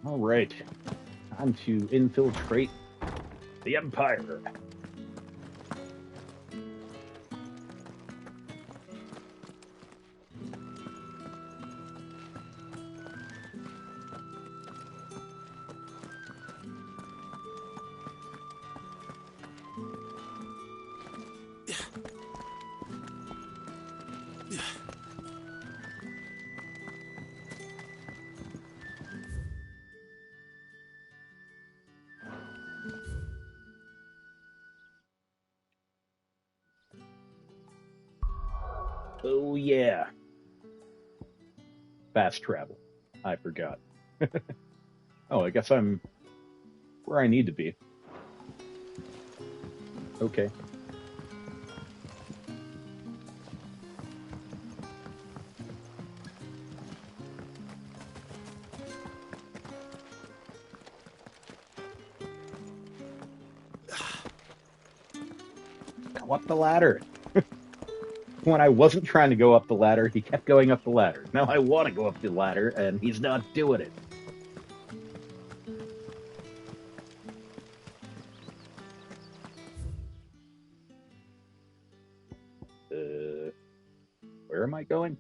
All right, time to infiltrate the Empire. Oh yeah, fast travel. I forgot. Oh, I guess I'm where I need to be. Okay. Go up the ladder. When I wasn't trying to go up the ladder, he kept going up the ladder. Now I want to go up the ladder, and he's not doing it. Uh, where am I going?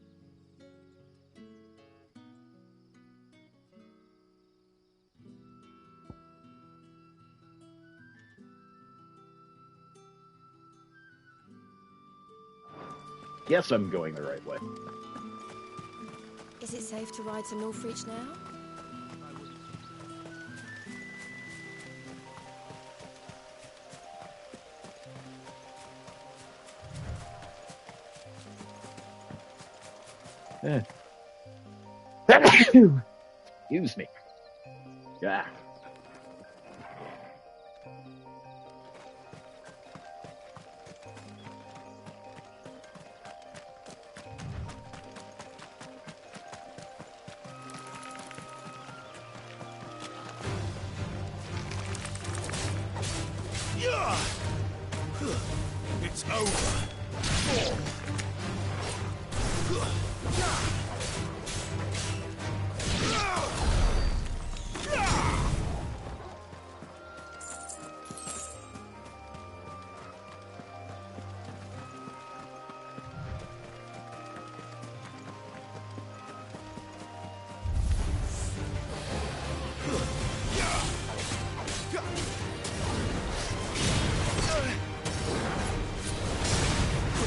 Yes, I'm going the right way. Is it safe to ride to Northreach now? Eh. Excuse me. Yeah. It's over.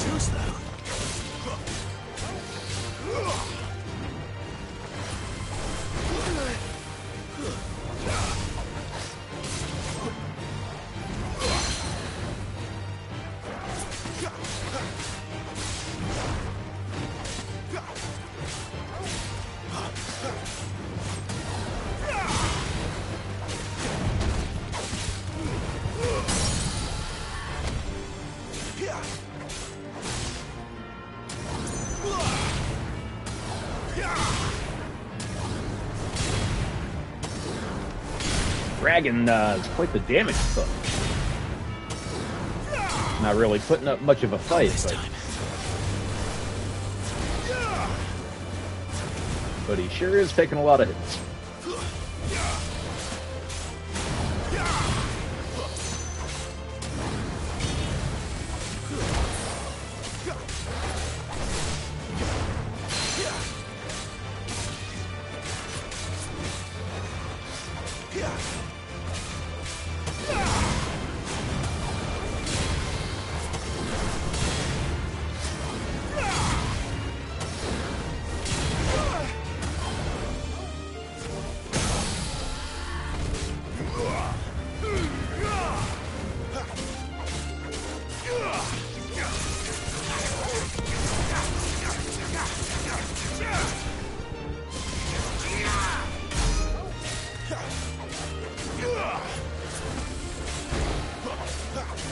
Who's that? Dragon is quite the damage cook. Not really putting up much of a fight, but he sure is taking a lot of hits.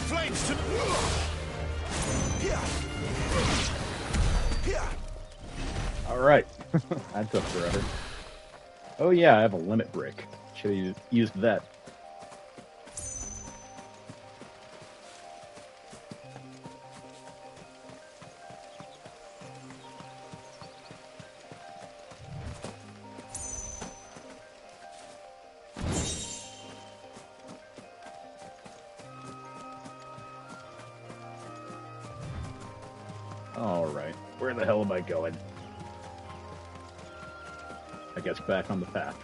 Flames to... All right. That took forever. Oh yeah, I have a limit break. Should have used that. Alright. Where the hell am I going? I guess back on the path.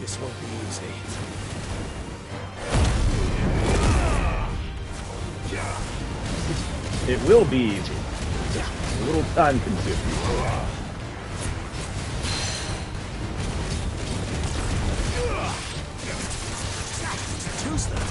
This won't be easy. It will be easy. Just a little time consuming. Who's that?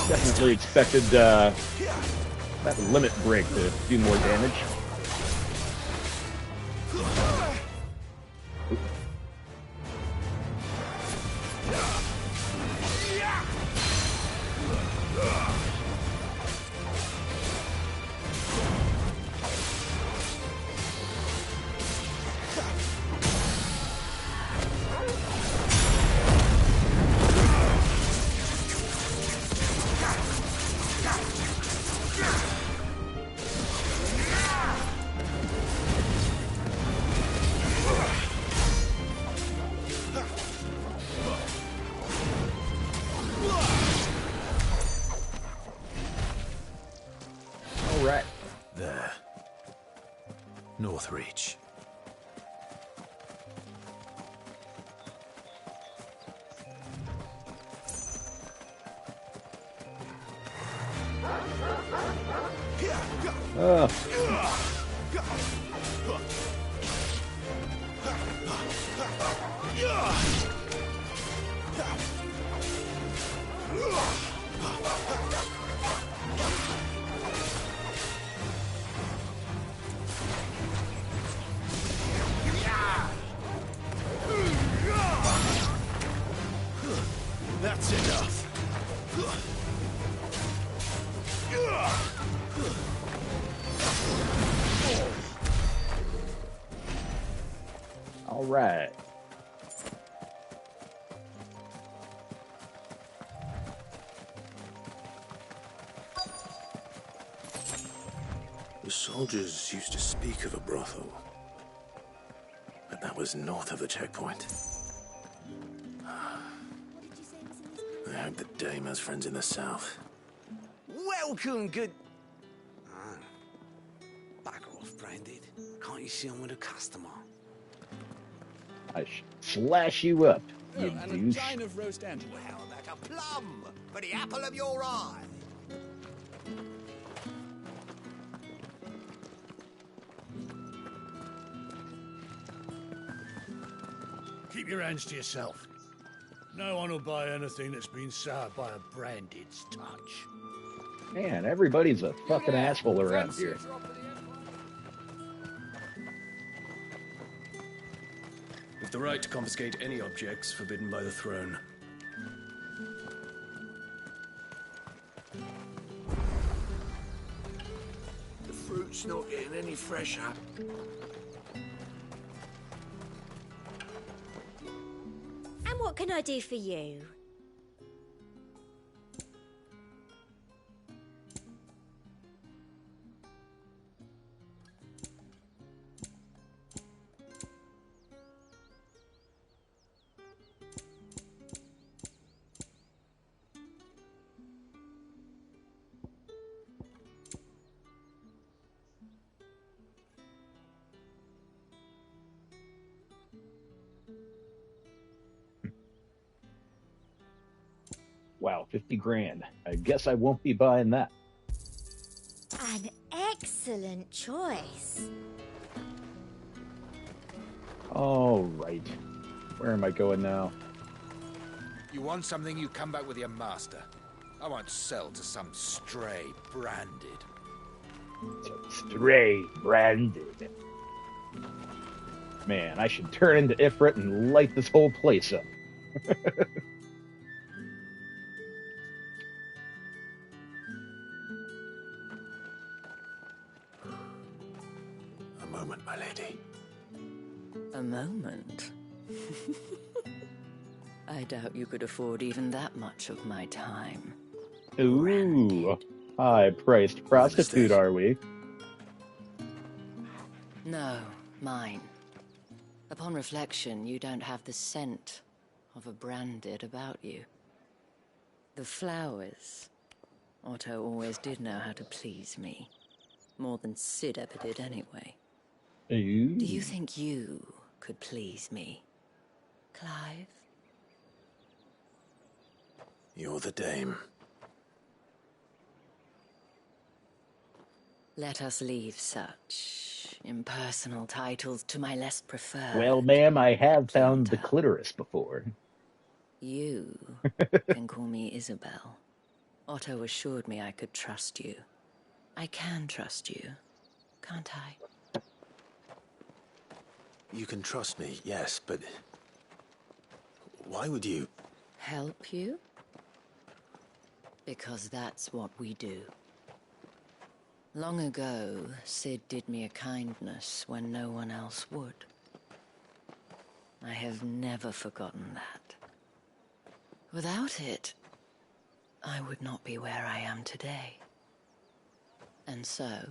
Definitely expected that limit break to do more damage. Alright. There. Northreach. That's enough. Alright. The soldiers used to speak of a brothel, but that was north of the checkpoint. I hope that Dame has friends in the south. Welcome, good... Ah, bugger off, Branded. Can't you see I'm with a customer? I should slash you up, you Oh, and a douche. chine of roast antelope. How about a plum for the apple of your eye? Keep your hands to yourself. No one will buy anything that's been soured by a Branded's touch. Man, everybody's a fucking asshole around here. With the right to confiscate any objects forbidden by the throne. The fruit's not getting any fresher. And what can I do for you? Wow, 50 grand. I guess I won't be buying that. An excellent choice. All right. Where am I going now? You want something, you come back with your master. I won't sell to some stray branded. Stray branded. Man, I should turn into Ifrit and light this whole place up. A moment, my lady. A moment? I doubt you could afford even that much of my time. Ooh, high-priced prostitute, are we? No, mine. Upon reflection, you don't have the scent of a branded about you. The flowers. Otto always did know how to please me. More than Sid ever did anyway. Ooh. Do you think you could please me, Clive? You're the dame. Let us leave such impersonal titles to my less preferred. Well, ma'am, I have found the clientele. clitoris before. You can call me Isabel. Otto assured me I could trust you. I can trust you, can't I? You can trust me, yes, but... why would you... Help you? Because that's what we do. Long ago, Sid did me a kindness when no one else would. I have never forgotten that. Without it, I would not be where I am today. And so,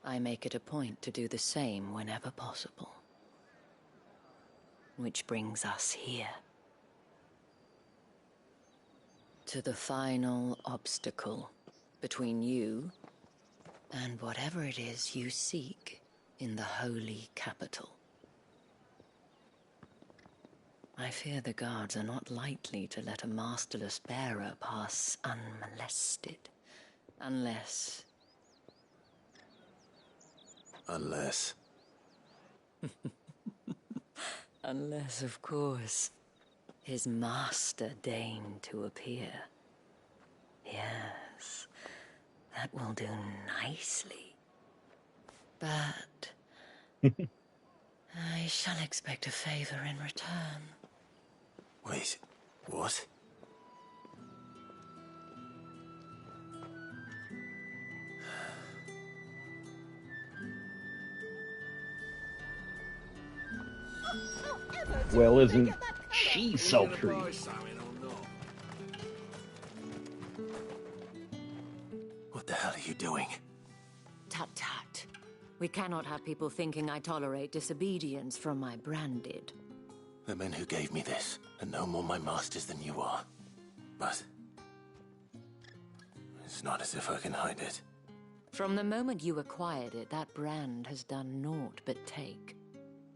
I make it a point to do the same whenever possible. Which brings us here. To the final obstacle between you and whatever it is you seek in the holy capital. I fear the guards are not likely to let a masterless bearer pass unmolested. Unless... Unless... Unless, of course, his master deigned to appear. Yes, that will do nicely. But... I shall expect a favor in return. Wait, what? Well, isn't she sultry? What the hell are you doing? Tut tut. We cannot have people thinking I tolerate disobedience from my branded. The men who gave me this are no more my masters than you are. But... it's not as if I can hide it. From the moment you acquired it, that brand has done naught but take.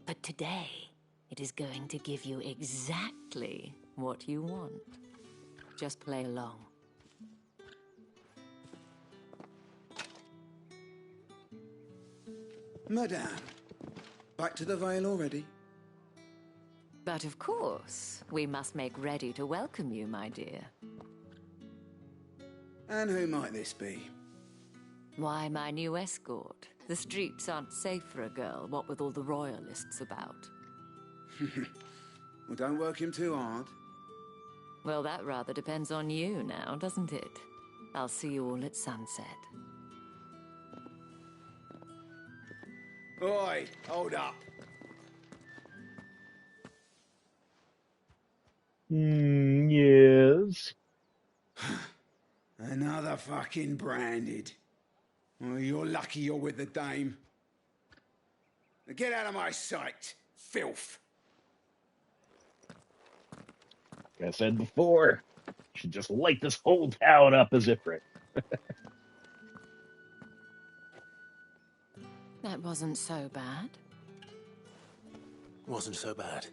But today, it is going to give you exactly what you want. Just play along. Madame, back to the Vale already? But of course, we must make ready to welcome you, my dear. And who might this be? Why, my new escort. The streets aren't safe for a girl, what with all the royalists about. Well, don't work him too hard. Well, that rather depends on you now, doesn't it? I'll see you all at sunset. Oi, hold up. Yes. Another fucking branded. Oh, you're lucky you're with the dame. Now get out of my sight, filth. Like I said before, you should just light this whole town up as Ifrit. That wasn't so bad. Wasn't so bad.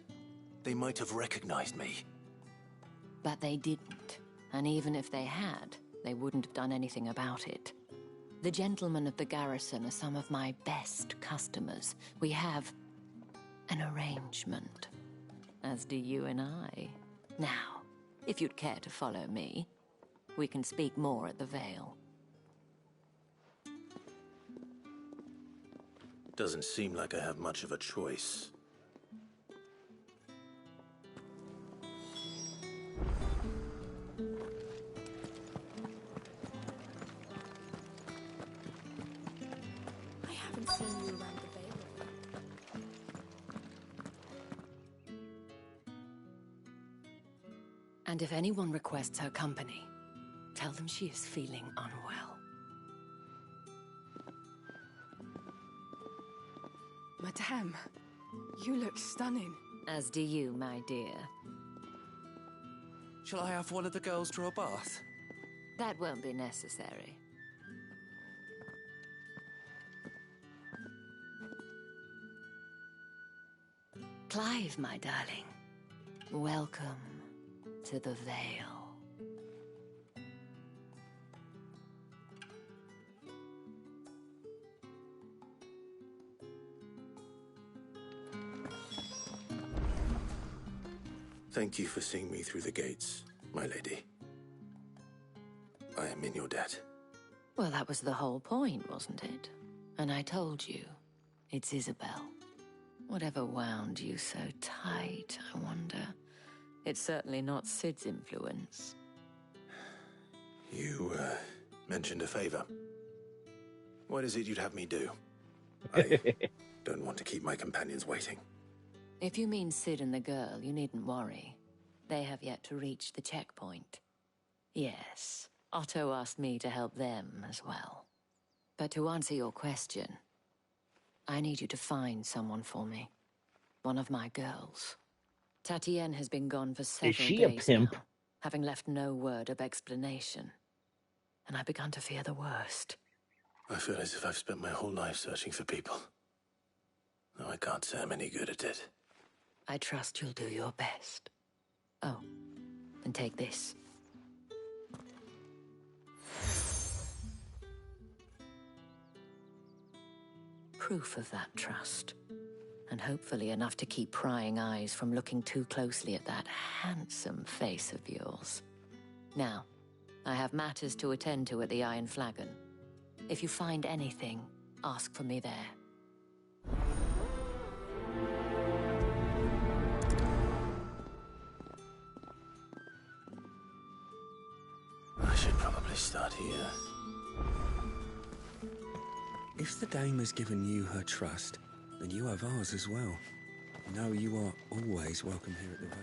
They might have recognized me. But they didn't. And even if they had, they wouldn't have done anything about it. The gentlemen of the garrison are some of my best customers. We have an arrangement, as do you and I. Now, if you'd care to follow me, we can speak more at the Vale. Doesn't seem like I have much of a choice. I haven't seen you around the Vale. And if anyone requests her company, tell them she is feeling unwell. Madame, you look stunning. As do you, my dear. Shall I have one of the girls draw a bath? That won't be necessary. Clive, my darling. Welcome to the Vale. Thank you for seeing me through the gates, my lady. I am in your debt. Well, that was the whole point, wasn't it? And I told you, it's Isabel. Whatever wound you so tight, I wonder. It's certainly not Sid's influence. You, mentioned a favor. What is it you'd have me do? I don't want to keep my companions waiting. If you mean Sid and the girl, you needn't worry. They have yet to reach the checkpoint. Yes, Otto asked me to help them as well. But to answer your question, I need you to find someone for me. One of my girls. Tatienne has been gone for several Is she days a pimp? now, having left no word of explanation. And I begun to fear the worst. I feel as if I've spent my whole life searching for people. No, I can't say I'm any good at it. I trust you'll do your best. Oh, and take this. Proof of that trust. And hopefully enough to keep prying eyes from looking too closely at that handsome face of yours. Now, I have matters to attend to at the Iron Flagon. If you find anything, ask for me there. I should probably start here. If the dame has given you her trust, then you have ours as well. No, you are always welcome here at the Vale.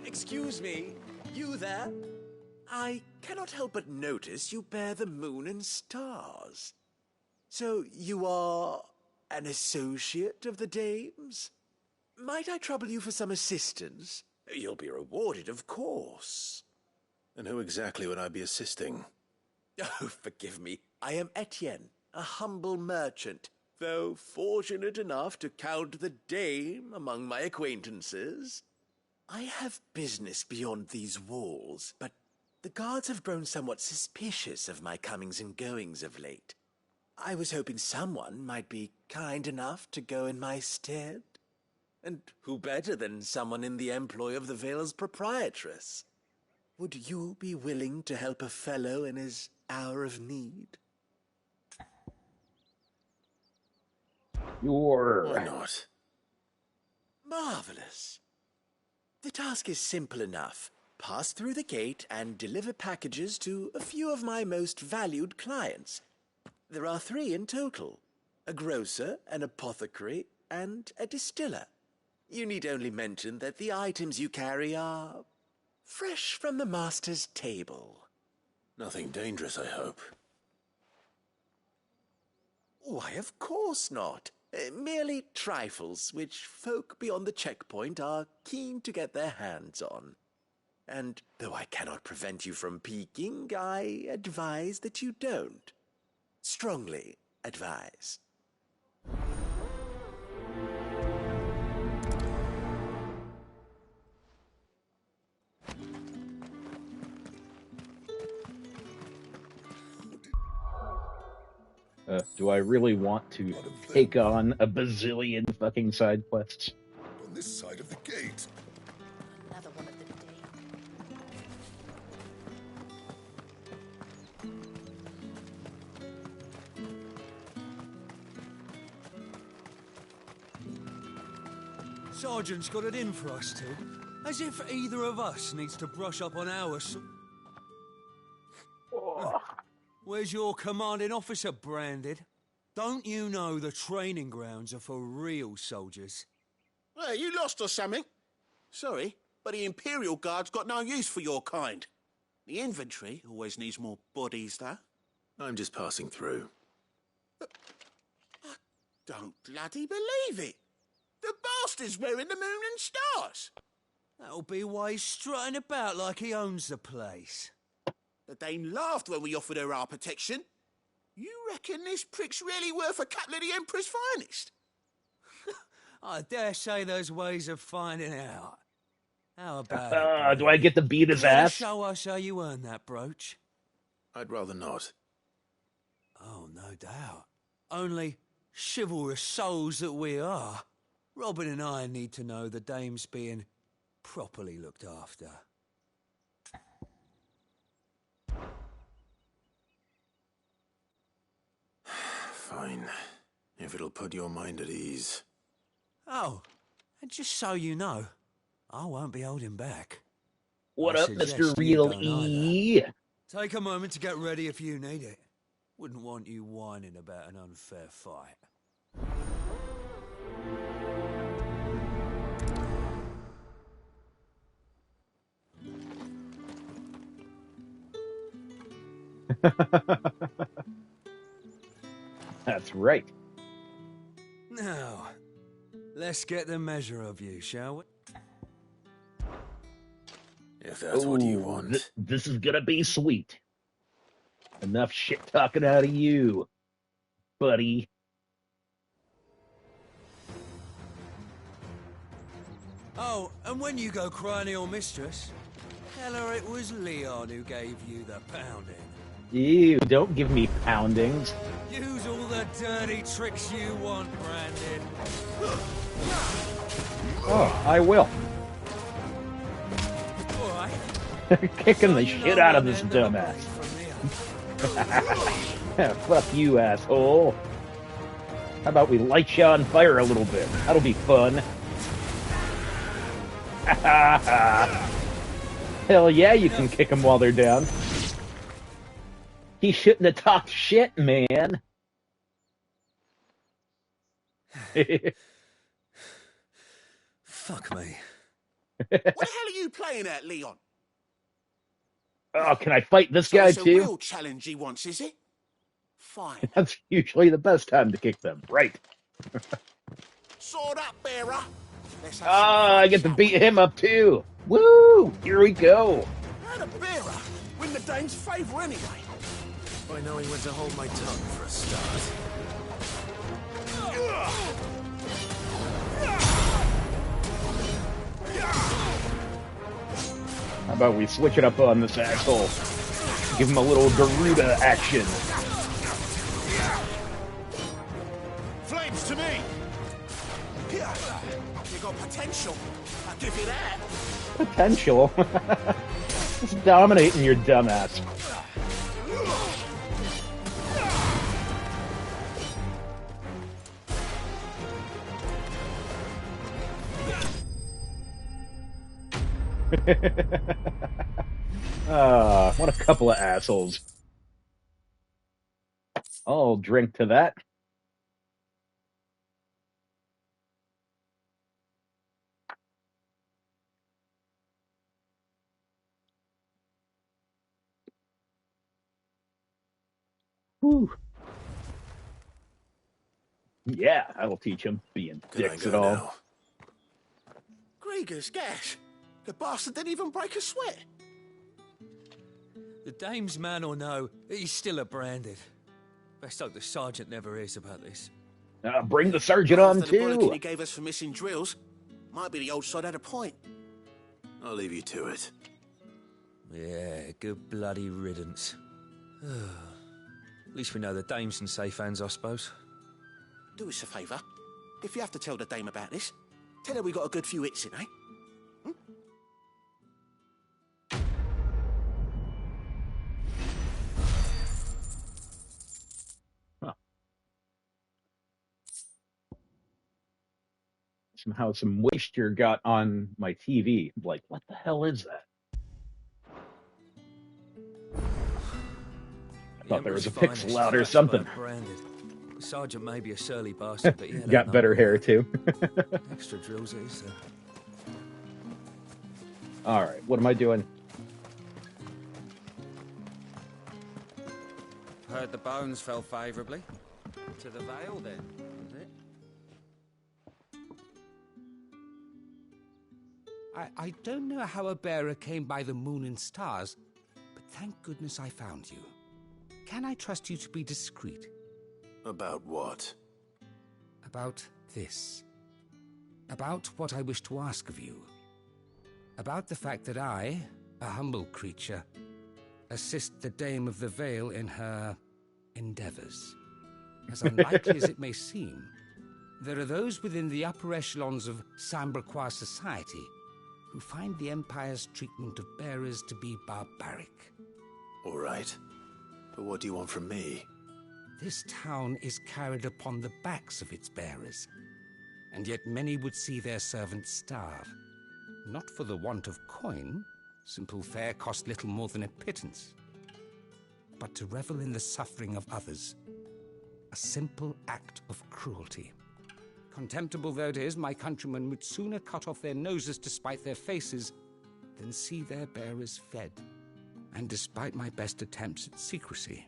Excuse me, you there? I cannot help but notice you bear the moon and stars. So you are an associate of the dame's? Might I trouble you for some assistance? You'll be rewarded, of course. And who exactly would I be assisting? Oh, forgive me. I am Etienne, a humble merchant, though fortunate enough to count the dame among my acquaintances. I have business beyond these walls, but the guards have grown somewhat suspicious of my comings and goings of late. I was hoping someone might be kind enough to go in my stead. And who better than someone in the employ of the Vale's proprietress? Would you be willing to help a fellow in his hour of need? Sure. Why not? Marvelous. The task is simple enough. Pass through the gate and deliver packages to a few of my most valued clients. There are 3 in total. A grocer, an apothecary, and a distiller. You need only mention that the items you carry are fresh from the master's table. Nothing dangerous, I hope. Why, of course not. Merely trifles which folk beyond the checkpoint are keen to get their hands on. And though I cannot prevent you from peeking, I advise that you don't. Strongly advise. Do I really want to take on a bazillion fucking side quests? On this side of the gate. Another one of the day. Sergeant's got it in for us two. As if either of us needs to brush up on our... Where's your commanding officer, Branded? Don't you know the training grounds are for real soldiers? Hey, you lost or something? Sorry, but the Imperial Guard's got no use for your kind. The infantry always needs more bodies, though. I'm just passing through. I don't bloody believe it. The bastard's wearing the moon and stars. That'll be why he's strutting about like he owns the place. The Dame laughed when we offered her our protection. You reckon this prick's really worth a couple of the Emperor's finest? I dare say there's ways of finding out. How about it, do I get to beat his Wanna ass? show us how you earned that brooch? I'd rather not. Oh, no doubt. Only chivalrous souls that we are, Robin and I need to know the Dame's being properly looked after. Fine. If it'll put your mind at ease. Oh, and just so you know, I won't be holding back. What I up, suggest Mr. you Real don't E? either. Take a moment to get ready if you need it. Wouldn't want you whining about an unfair fight. That's right. Now, let's get the measure of you, shall we? If that's what you Ooh, want. This is gonna be sweet. Enough shit talking out of you, buddy. Oh, and when you go crying to your mistress, tell her it was Leon who gave you the pounding. Ew, don't give me poundings. Use all the dirty tricks you want, Brandon. Oh, I will. All right. Kicking the shit out of this dumbass. Fuck you, asshole. How about we light you on fire a little bit? That'll be fun. Hell yeah, you can kick them while they're down. He shouldn't have talked shit, man. Fuck me. What the hell are you playing at, Leon? Oh, can I fight this So guy it's a too? real challenge he wants, is it? Fine. That's usually the best time to kick them. Right. Sword up, bearer. Let's have Ah, I get to beat him up too. Woo! Here we go. How the bearer win the Dame's favour anyway? By knowing when to hold my tongue for a start. How about we switch it up on this asshole? Give him a little Garuda action. Flames to me! You got potential. I'll give you that. Potential. Just dominating your dumbass. What a couple of assholes. I'll drink to that. Whew. Yeah, I will teach him being dicks at all. Now? Grieger's gas. The bastard didn't even break a sweat. The Dame's man or no, he's still a Branded. Best hope the sergeant never hears about this. Bring the sergeant on After the bollocking too. he gave us for missing drills, might be the old sod had a point. I'll leave you to it. Yeah, good bloody riddance. At least we know the dame's in safe hands, I suppose. Do us a favour. If you have to tell the dame about this, tell her we got a good few hits in, eh? Somehow some moisture got on my TV. Like, what the hell is that? I thought there was a pixel out or something. Sergeant may be a surly bastard, but yeah, got better hair too. Extra drills it is. All right, what am I doing? Heard the bones fell favourably. To the Vale, then, was it? I don't know how a bearer came by the moon and stars, but thank goodness I found you. Can I trust you to be discreet? About what? About this. About what I wish to ask of you. About the fact that I, a humble creature, assist the Dame of the Vale in her endeavours. As unlikely as it may seem, there are those within the upper echelons of Sambraquois society who find the Empire's treatment of bearers to be barbaric. All right. But what do you want from me? This town is carried upon the backs of its bearers, and yet many would see their servants starve. Not for the want of coin, simple fare cost little more than a pittance, but to revel in the suffering of others, a simple act of cruelty. Contemptible though it is, my countrymen would sooner cut off their noses to spite their faces than see their bearers fed. And despite my best attempts at secrecy,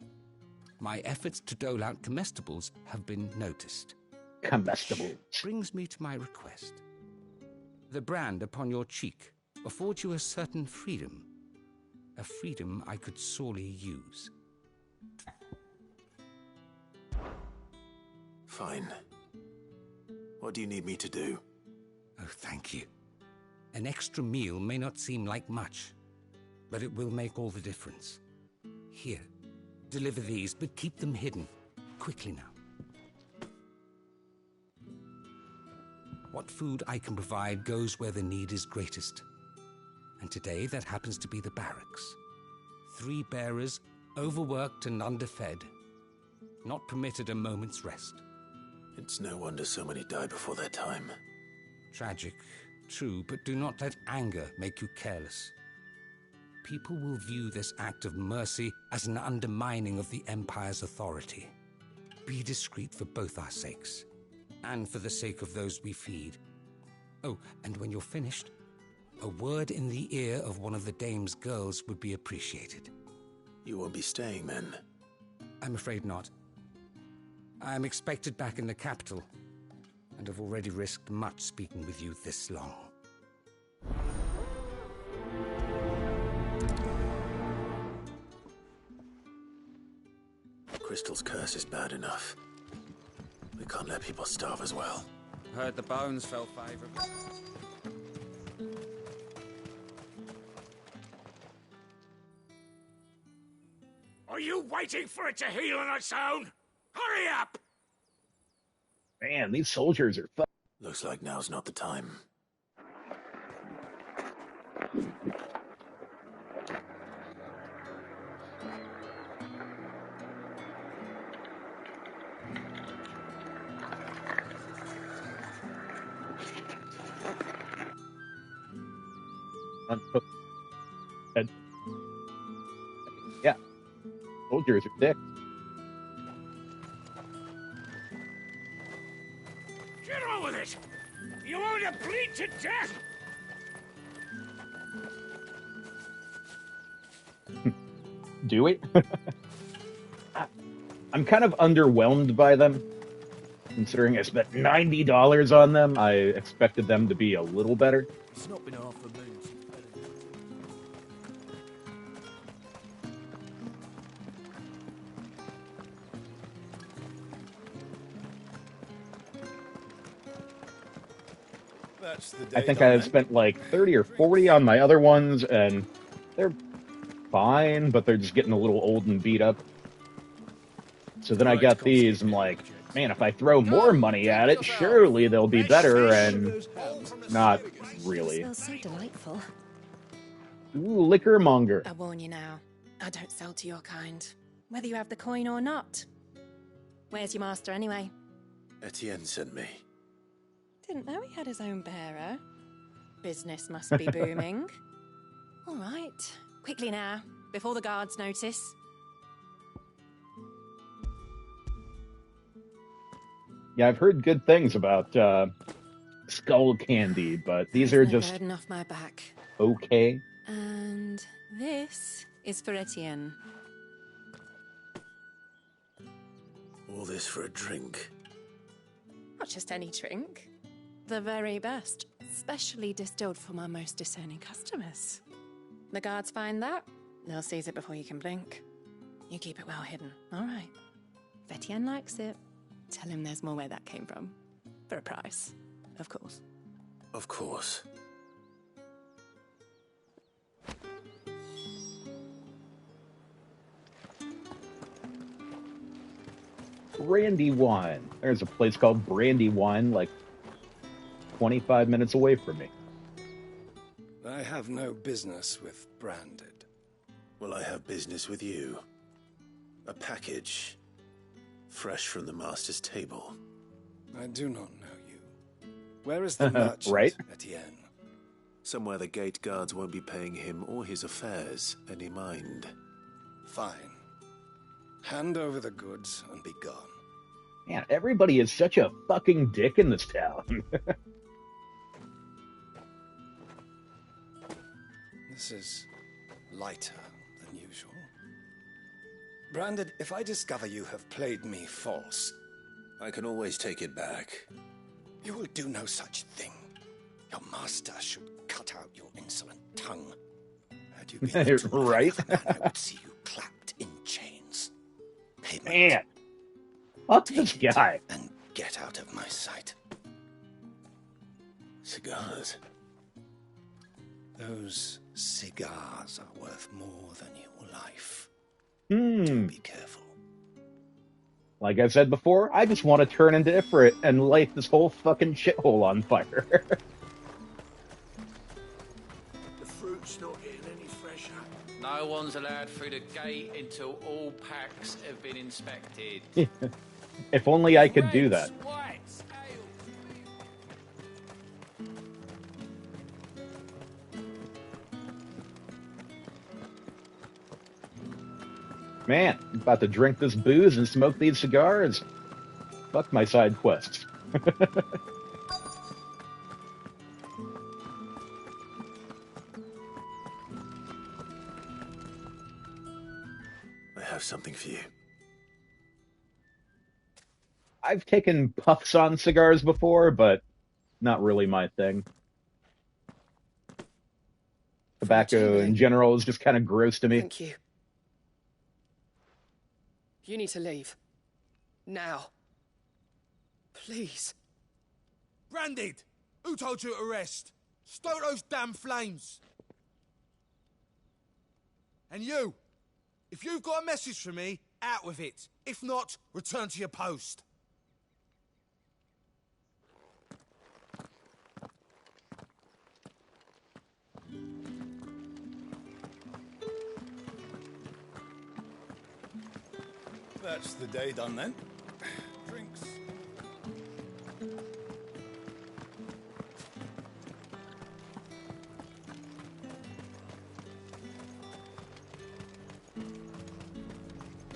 my efforts to dole out comestibles have been noticed. Comestibles. Brings me to my request. The brand upon your cheek affords you a certain freedom, a freedom I could sorely use. Fine. What do you need me to do? Oh, thank you. An extra meal may not seem like much, but it will make all the difference. Here, deliver these, but keep them hidden. Quickly now. What food I can provide goes where the need is greatest. And today, that happens to be the barracks. 3 bearers, overworked and underfed, not permitted a moment's rest. It's no wonder so many die before their time. Tragic, true, but do not let anger make you careless. People will view this act of mercy as an undermining of the Empire's authority. Be discreet for both our sakes, and for the sake of those we feed. Oh, and when you're finished, a word in the ear of one of the Dame's girls would be appreciated. You won't be staying then? I'm afraid not. I'm expected back in the capital, and have already risked much speaking with you this long. Crystal's curse is bad enough. We can't let people starve as well. Heard the bones fell favourably. Are you waiting for it to heal on its own? Hurry up! Man, these soldiers are Looks like now's not the time. Yeah, soldiers are dicks. Get on with it! You want to bleed to death? Do we? I'm kind of underwhelmed by them. Considering I spent $90 on them, I expected them to be a little better. It's not been half a moon. That's the day I think I spent like 30 or 40 on my other ones, and they're fine, but they're just getting a little old and beat up. So then I got these, and like, man, if I throw more money at it, surely they'll be better, and not really. Smells so delightful. Ooh, liquor monger. I warn you now, I don't sell to your kind, whether you have the coin or not. Where's your master anyway? Etienne sent me. Didn't know he had his own bearer. Business must be booming. All right, quickly now, before the guards notice. Yeah, I've heard good things about skull candy, but these are just burden off my back. okay. And this is for Etienne. All this for a drink. Not just any drink. The very best, specially distilled for my most discerning customers. The guards find that, they'll seize it before you can blink. You keep it well hidden, all right. If Etienne likes it, tell him there's more where that came from. For a price, of course. Of course. Brandywine. There's a place called Brandywine, like 25 minutes away from me. I have no business with Branded. Well, I have business with you. A package, fresh from the master's table. I do not know you. Where is the merchant, right? Etienne? Somewhere the gate guards won't be paying him or his affairs any mind. Fine. Hand over the goods and be gone. Man, everybody is such a fucking dick in this town. This is lighter than usual. Branded, if I discover you have played me false... I can always take it back. You will do no such thing. Your master should cut out your insolent tongue. Had you been a true right? man, I would see you clapped in chains. Payment. Man, fuck this guy. And get out of my sight. Cigars. Those cigars are worth more than your life. Hmm. Be careful. Like I said before, I just want to turn into Ifrit and light this whole fucking shithole on fire. The fruit's not getting any fresher. No one's allowed through the gate until all packs have been inspected. If only I could do that. Man, I'm about to drink this booze and smoke these cigars. Fuck my side quests. I have something for you. I've taken puffs on cigars before, but not really my thing. Tobacco in general is just kind of gross to me. Thank you. You need to leave. Now. Please. Branded! Who told you to rest? Stoke those damn flames! And you! If you've got a message for me, out with it. If not, return to your post. That's the day done then. Drinks.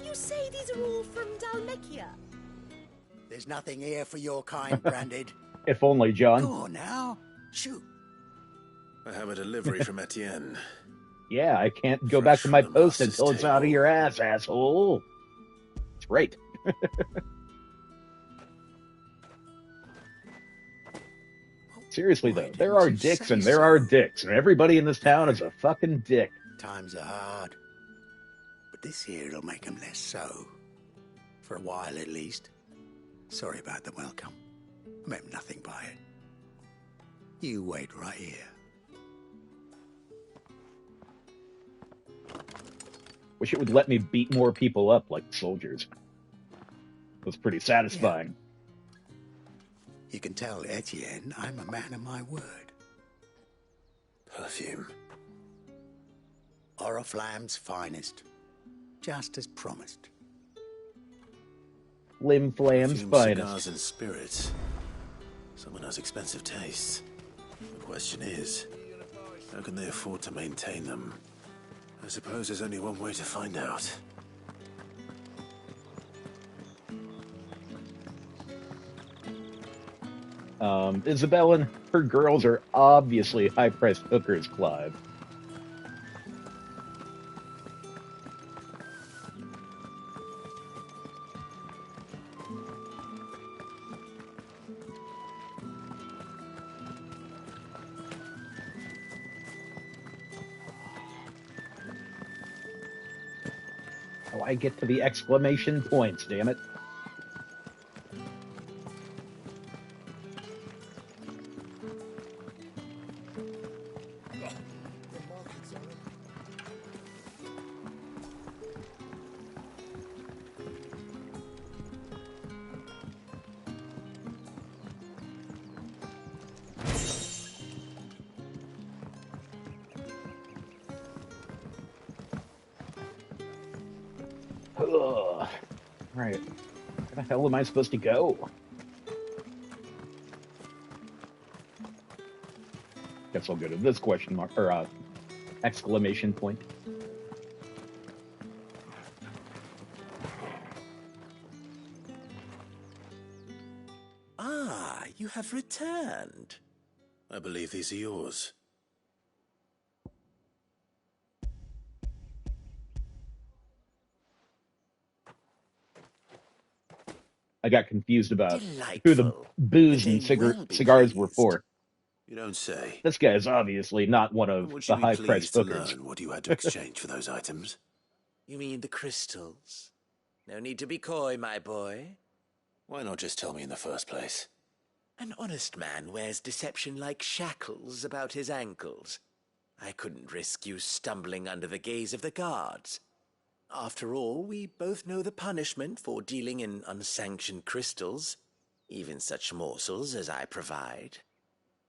You say these are all from Dalmekia? There's nothing here for your kind, Branded. If only, John. Go on now. Shoot. I have a delivery from Etienne. Yeah, I can't go back to my post until it's out of your ass, asshole. That's right. Seriously, though, there are dicks and there are dicks, and everybody in this town is a fucking dick. Times are hard. But this here'll make 'em less so. For a while, at least. Sorry about the welcome. I meant nothing by it. You wait right here. Wish it would let me beat more people up like soldiers. was pretty satisfying. You can tell, Etienne, I'm a man of my word. Perfume. Oriflamme's finest. Just as promised. Lim Flam's Perfume, finest. cigars and spirits. Someone has expensive tastes. The question is, how can they afford to maintain them? I suppose there's only one way to find out. Isabella and her girls are obviously high-priced hookers, Clive. Oh, I get to the exclamation points, damn it. Ugh. Right. Where the hell am I supposed to go? Guess I'll go to this question mark, or exclamation point. Ah, you have returned. I believe these are yours. I got confused about Delightful. who the booze and cigars were for. You don't say. This guy is obviously not one of Would the you be high-priced pleased to hookers. learn what you had to exchange for those items? You mean the crystals? No need to be coy, my boy. Why not just tell me in the first place? An honest man wears deception like shackles about his ankles. I couldn't risk you stumbling under the gaze of the guards. After all, we both know the punishment for dealing in unsanctioned crystals, even such morsels as I provide.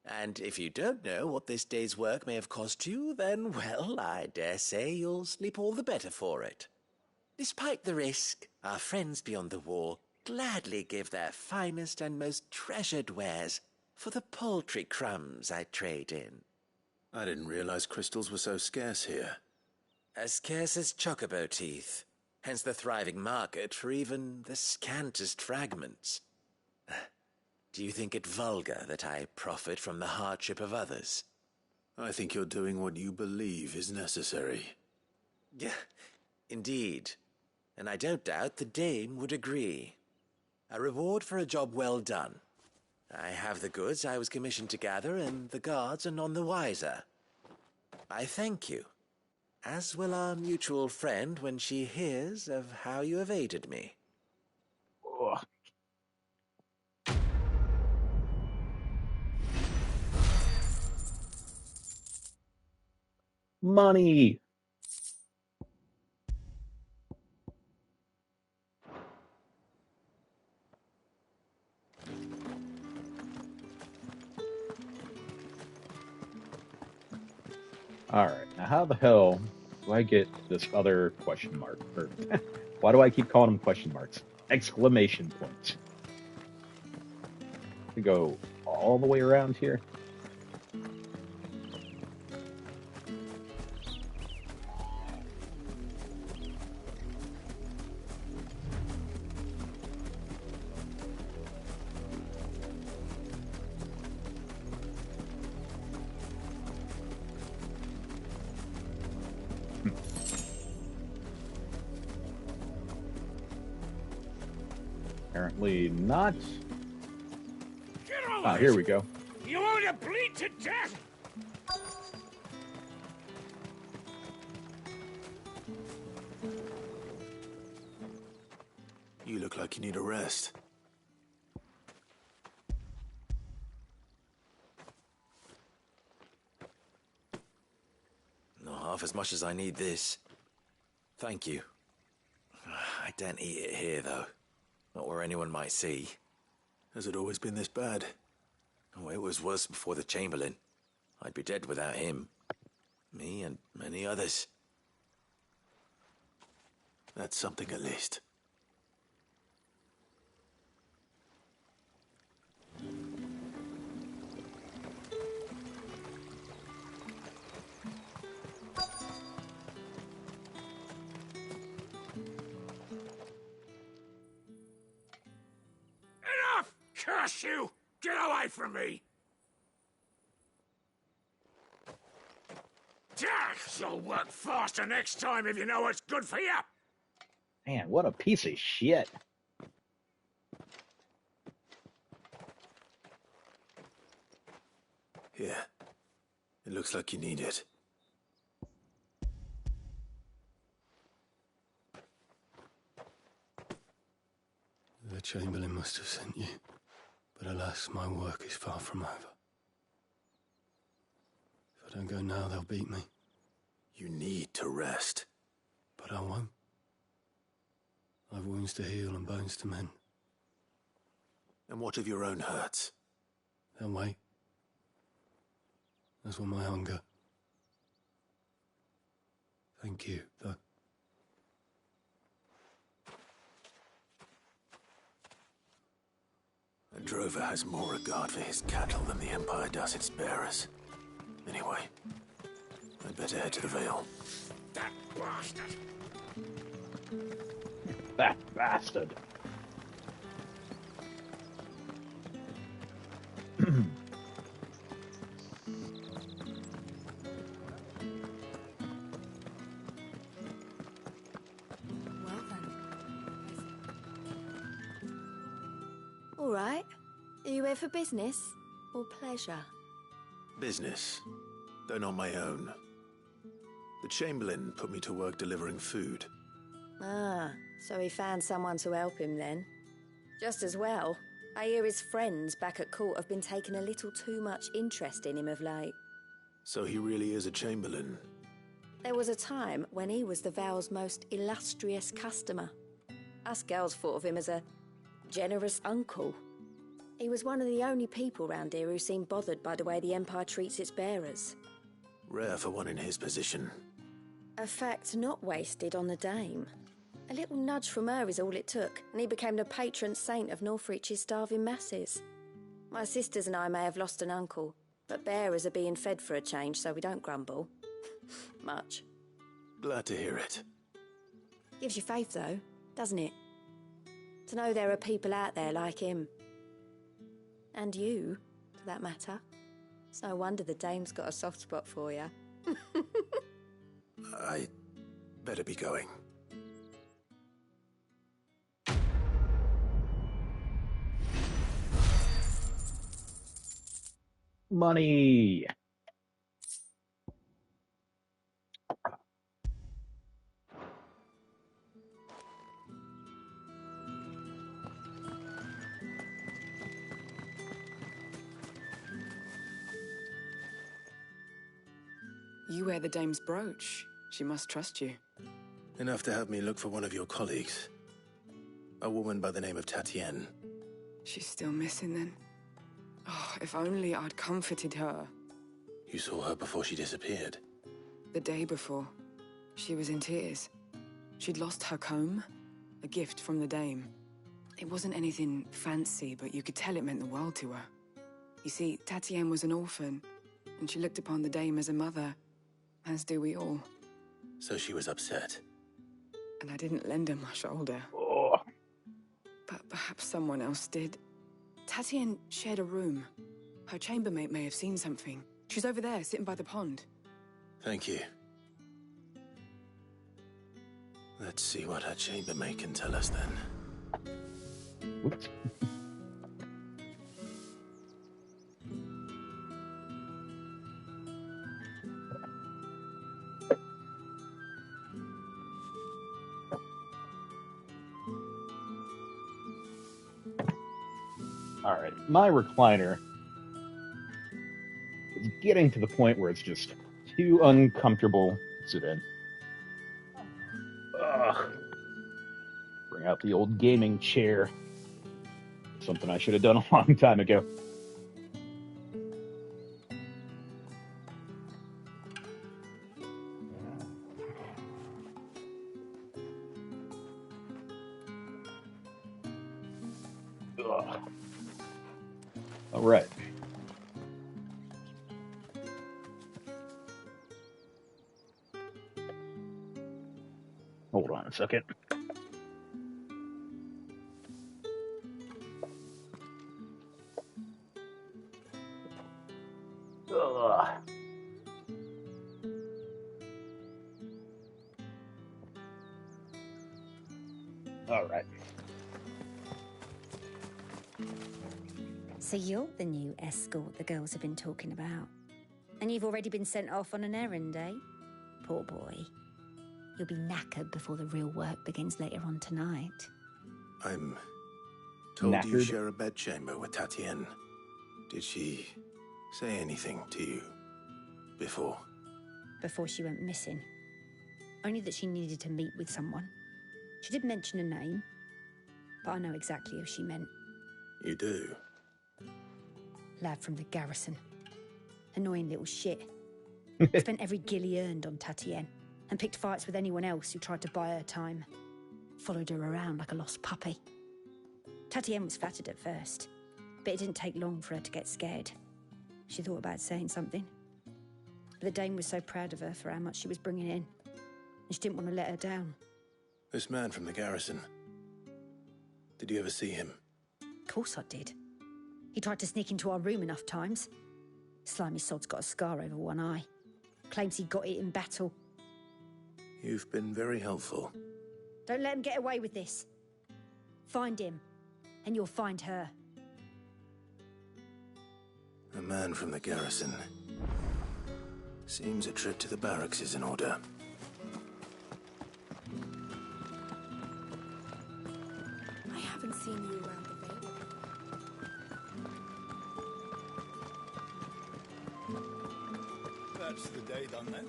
And if you don't know what this day's work may have cost you, then, well, I dare say you'll sleep all the better for it. Despite the risk, our friends beyond the wall gladly give their finest and most treasured wares for the paltry crumbs I trade in. I didn't realize crystals were so scarce here. As scarce as chocobo teeth, hence the thriving market for even the scantest fragments. Do you think it vulgar that I profit from the hardship of others? I think you're doing what you believe is necessary. Yeah, indeed. And I don't doubt the dame would agree. A reward for a job well done. I have the goods I was commissioned to gather, and the guards are none the wiser. I thank you, as will our mutual friend when she hears of how you have aided me. Ugh. Money! Alright, now how the hell do I get this other question mark? Or, why do I keep calling them question marks? Exclamation points. To go all the way around here? Apparently not. Ah, here we go. You want to bleed to death? You look like you need a rest. Not half as much as I need this. Thank you. I daren't eat it here, though. Not where anyone might see. Has it always been this bad? Oh, it was worse before the Chamberlain. I'd be dead without him. Me and many others. That's something at least. Enough! Curse you! Get away from me! You'll work faster next time if you know what's good for you! Man, what a piece of shit. Here. It looks like you need it. The Chamberlain must have sent you, but alas, my work is far from over. If I don't go now, they'll beat me. You need to rest. But I won't. I've wounds to heal and bones to mend. And what of your own hurts? They'll wait. As will my hunger. Thank you, though. A drover has more regard for his cattle than the Empire does its bearers. Anyway, I'd better head to the Vale. That bastard! That bastard. All right. Are you here for business or pleasure? Business, though not my own. The Chamberlain put me to work delivering food. Ah, so he found someone to help him then. Just as well. I hear his friends back at court have been taking a little too much interest in him of late. So he really is a Chamberlain. There was a time when he was the Vale's most illustrious customer. Us girls thought of him as a generous uncle. He was one of the only people round here who seemed bothered by the way the Empire treats its bearers. Rare for one in his position. A fact not wasted on the Dame. A little nudge from her is all it took, and he became the patron saint of Northreach's starving masses. My sisters and I may have lost an uncle, but bearers are being fed for a change, so we don't grumble. Much. Glad to hear it. Gives you faith, though, doesn't it? To know there are people out there like him. And you, for that matter. It's no wonder the Dame's got a soft spot for you. I better be going. Money. You wear the Dame's brooch. She must trust you. Enough to have me look for one of your colleagues. A woman by the name of Tatienne. She's still missing then. Oh, if only I'd comforted her. You saw her before she disappeared. The day before, she was in tears. She'd lost her comb, a gift from the Dame. It wasn't anything fancy, but you could tell it meant the world to her. You see, Tatienne was an orphan, and she looked upon the Dame as a mother, as do we all. So she was upset. And I didn't lend her my shoulder. Oh. But perhaps someone else did. Tatienne shared a room. Her chambermaid may have seen something. She's over there, sitting by the pond. Thank you. Let's see what her chambermaid can tell us then. Oops. All right, my recliner is getting to the point where it's just too uncomfortable to sit in. Ugh. Bring out the old gaming chair. Something I should have done a long time ago. Ugh. All right. Hold on a second. Ugh. All right. So you're the new escort the girls have been talking about. And you've already been sent off on an errand, eh? Poor boy. You'll be knackered before the real work begins later on tonight. I'm told you Knackered? share a bedchamber with Tatienne. Did she say anything to you before? Before she went missing. Only that she needed to meet with someone. She did mention a name, but I know exactly who she meant. You do? Lad from the garrison. Annoying little shit. Spent every guil he earned on Tatienne, and picked fights with anyone else who tried to buy her time. Followed her around like a lost puppy. Tatienne was flattered at first, but it didn't take long for her to get scared. She thought about saying something. But the dame was so proud of her for how much she was bringing in, and she didn't want to let her down. This man from the garrison. Did you ever see him? Of course I did. He tried to sneak into our room enough times. Slimy sod's got a scar over one eye. Claims he got it in battle. You've been very helpful. Don't let him get away with this. Find him, and you'll find her. A man from the garrison. Seems a trip to the barracks is in order. I haven't seen you around the Vale. That's the day done then.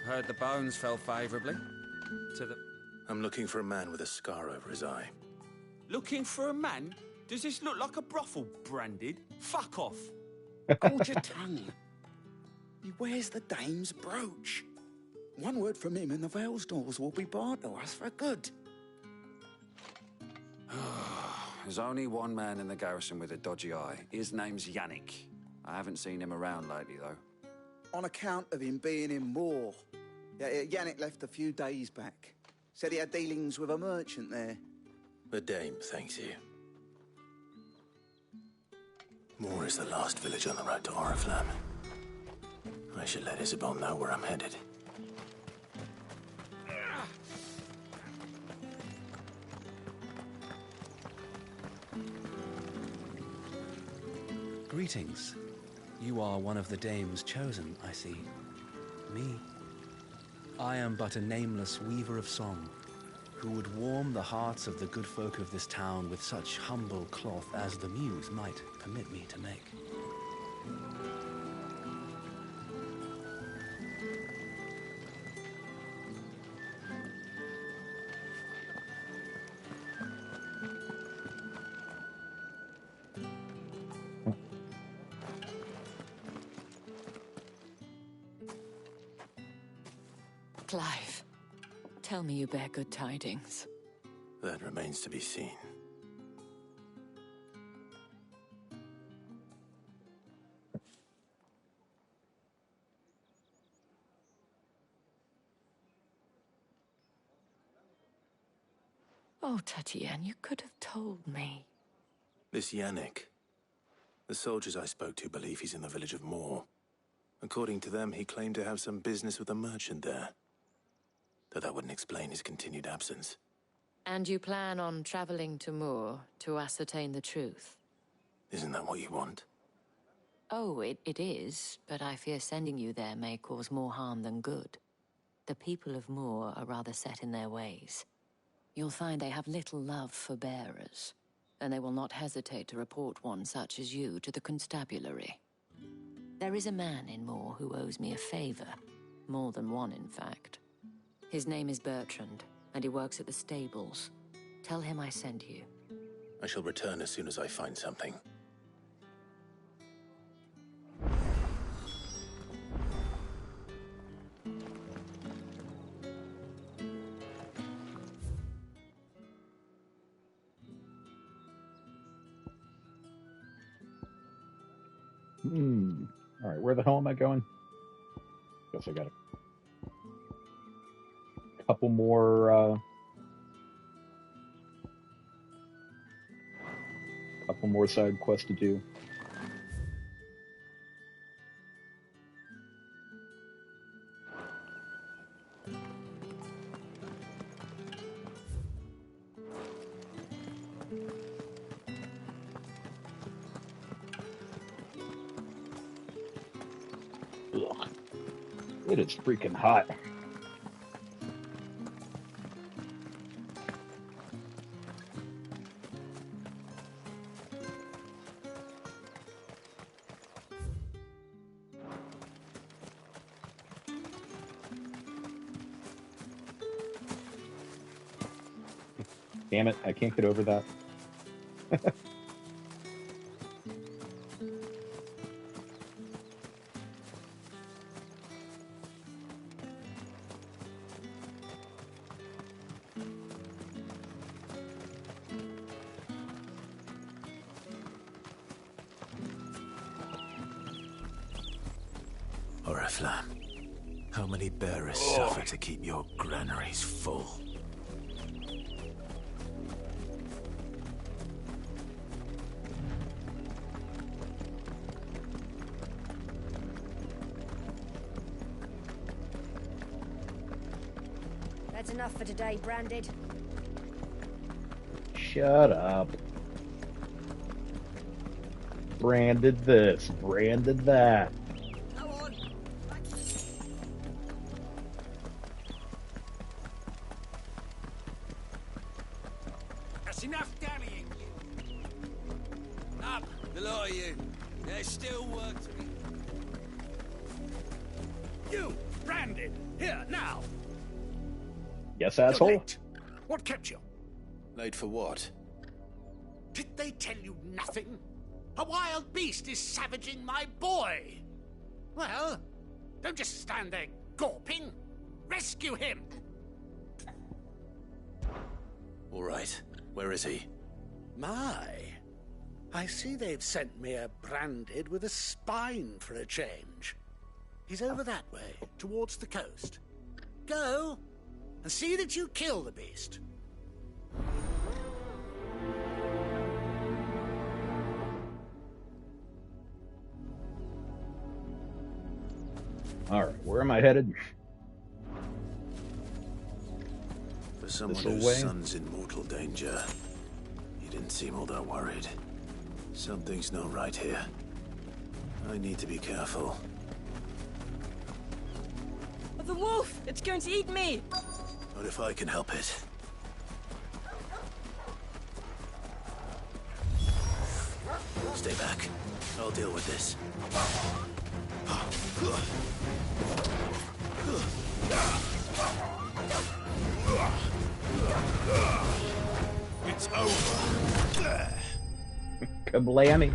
Heard the bones fell favourably to the... I'm looking for a man with a scar over his eye. Looking for a man? Does this look like a brothel, Branded? Fuck off. Hold your tongue. He wears the dame's brooch. One word from him and the Vale's doors will be barred to us for good. There's only one man in the garrison with a dodgy eye. His name's Yannick. I haven't seen him around lately, though. On account of him being in Moor. Yannick left a few days back. Said he had dealings with a merchant there. The dame thanks you. Moor is the last village on the road to Oriflamme. I should let Isabel know where I'm headed. Greetings. You are one of the dame's chosen, I see. Me? I am but a nameless weaver of song, who would warm the hearts of the good folk of this town with such humble cloth as the muse might permit me to make. Clive, tell me you bear good tidings. That remains to be seen. Oh, Tatienne, you could have told me. This Yannick. The soldiers I spoke to believe he's in the village of Moor. According to them, he claimed to have some business with a merchant there. Though that wouldn't explain his continued absence. And you plan on traveling to Moor to ascertain the truth? Isn't that what you want? Oh, it is, but I fear sending you there may cause more harm than good. The people of Moor are rather set in their ways. You'll find they have little love for bearers, and they will not hesitate to report one such as you to the constabulary. There is a man in Moor who owes me a favor. More than one, in fact. His name is Bertrand, and he works at the stables. Tell him I sent you. I shall return as soon as I find something. All right, where the hell am I going? Guess I got a couple more side quests to do. Ugh. It is freaking hot. Damn it, I can't get over that. Oriflamme, how many bearers suffer to keep your granaries full? That's enough for today, Branded. Shut up. Branded this, branded that. That's enough dallying, you. Up, the lot of you. There's still work to be. You, Branded, here, now. Yes, You're asshole. late. What kept you? Late for what? Did they tell you nothing? A wild beast is savaging my boy. Well, don't just stand there gawping. Rescue him. All right. Where is he? My, I see they've sent me a Branded with a spine for a change. He's over that way, towards the coast. Go, and see that you kill the beast. All right, where am I headed? For someone This whose way? son's in mortal danger, he didn't seem all that worried. Something's not right here. I need to be careful. The wolf! It's going to eat me! What if I can help it? Stay back. I'll deal with this. It's over. Kablammy.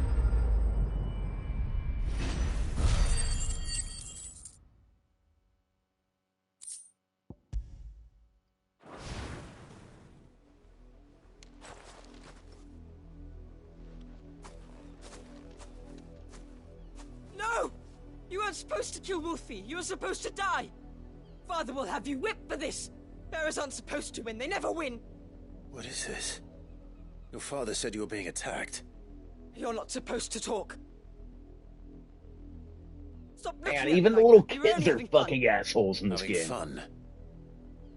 No! You weren't supposed to kill Wolfie. You were supposed to die. Father will have you whipped for this. Bearers aren't supposed to win. They never win. What is this? Your father said you were being attacked. You're not supposed to talk. Stop looking Man, at even me the like little that. You're kids only are having fun. fucking assholes in this Having game. fun.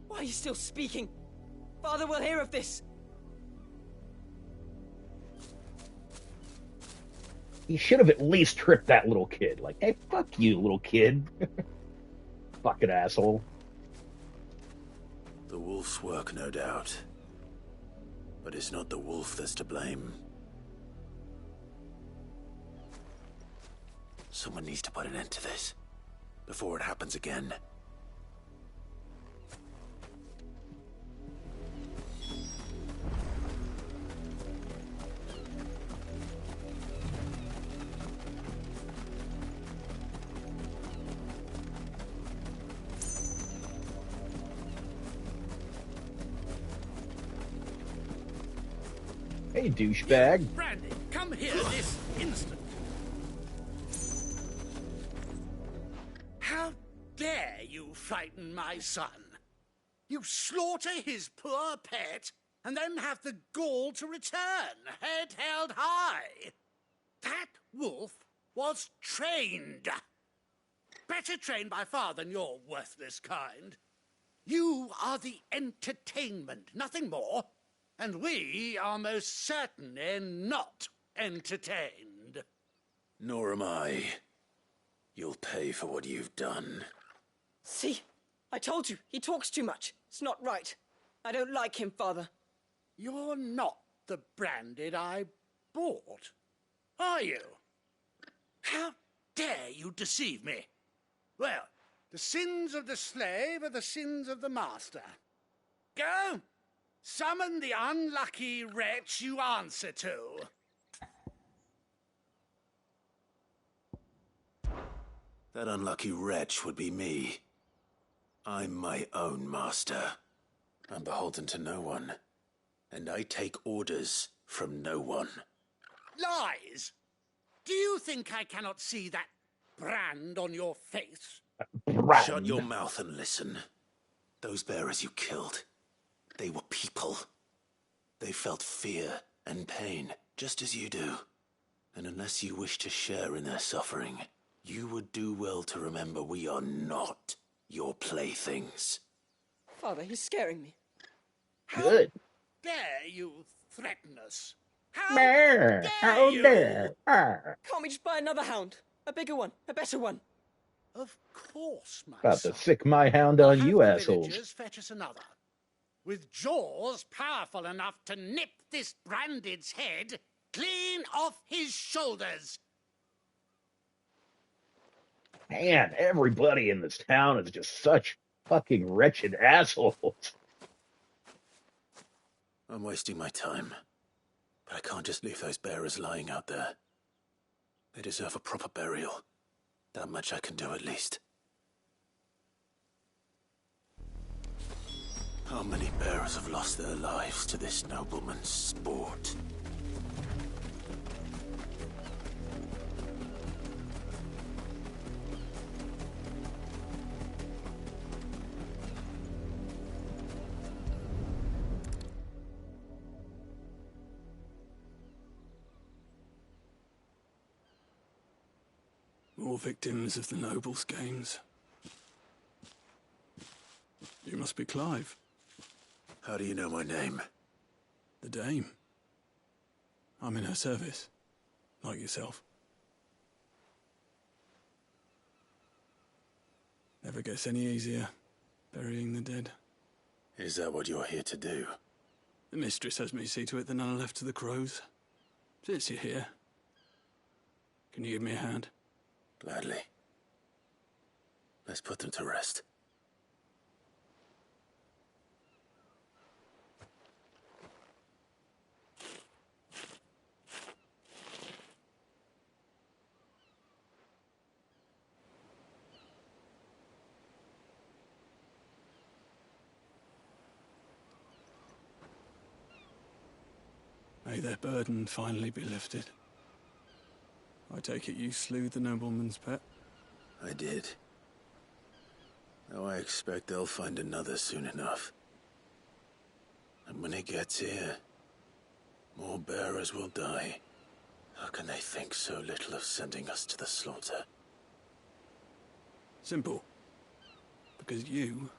Why are you still speaking? Father will hear of this. He should have at least tripped that little kid. Like, hey, fuck you, little kid. Fucking asshole. The wolf's work, no doubt. But it's not the wolf that's to blame. Someone needs to put an end to this before it happens again. Hey, douchebag. Brandy, come here this instant. How dare you frighten my son? You slaughter his poor pet and then have the gall to return, head held high. That wolf was trained. Better trained by far than your worthless kind. You are the entertainment, nothing more. And we are most certainly not entertained. Nor am I. You'll pay for what you've done. See? I told you, he talks too much. It's not right. I don't like him, Father. You're not the Branded I bought, are you? How dare you deceive me? Well, the sins of the slave are the sins of the master. Go! Summon the unlucky wretch you answer to. That unlucky wretch would be me. I'm my own master. I'm beholden to no one. And I take orders from no one. Lies! Do you think I cannot see that brand on your face? Shut your mouth and listen. Those bearers you killed, they were people. They felt fear and pain, just as you do. And unless you wish to share in their suffering, you would do well to remember we are not your playthings. Father, he's scaring me. Good. Dare you threaten us? How dare you? Can't we just buy another hound? A bigger one, a better one. Of course, my About son. to sick my hound on you The assholes. villagers fetch us another. With jaws powerful enough to nip this Branded's head clean off his shoulders. Man, everybody in this town is just such fucking wretched assholes. I'm wasting my time. But I can't just leave those bearers lying out there. They deserve a proper burial. That much I can do at least. How many bearers have lost their lives to this nobleman's sport? More victims of the nobles' games. You must be Clive. How do you know my name? The Dame. I'm in her service, like yourself. Never gets any easier, burying the dead. Is that what you're here to do? The mistress has me see to it that none are left to the crows. Since you're here, can you give me a hand? Gladly. Let's put them to rest. May their burden finally be lifted. I take it you slew the nobleman's pet? I did. Now I expect they'll find another soon enough. And when it gets here, more bearers will die. How can they think so little of sending us to the slaughter? Simple. Because you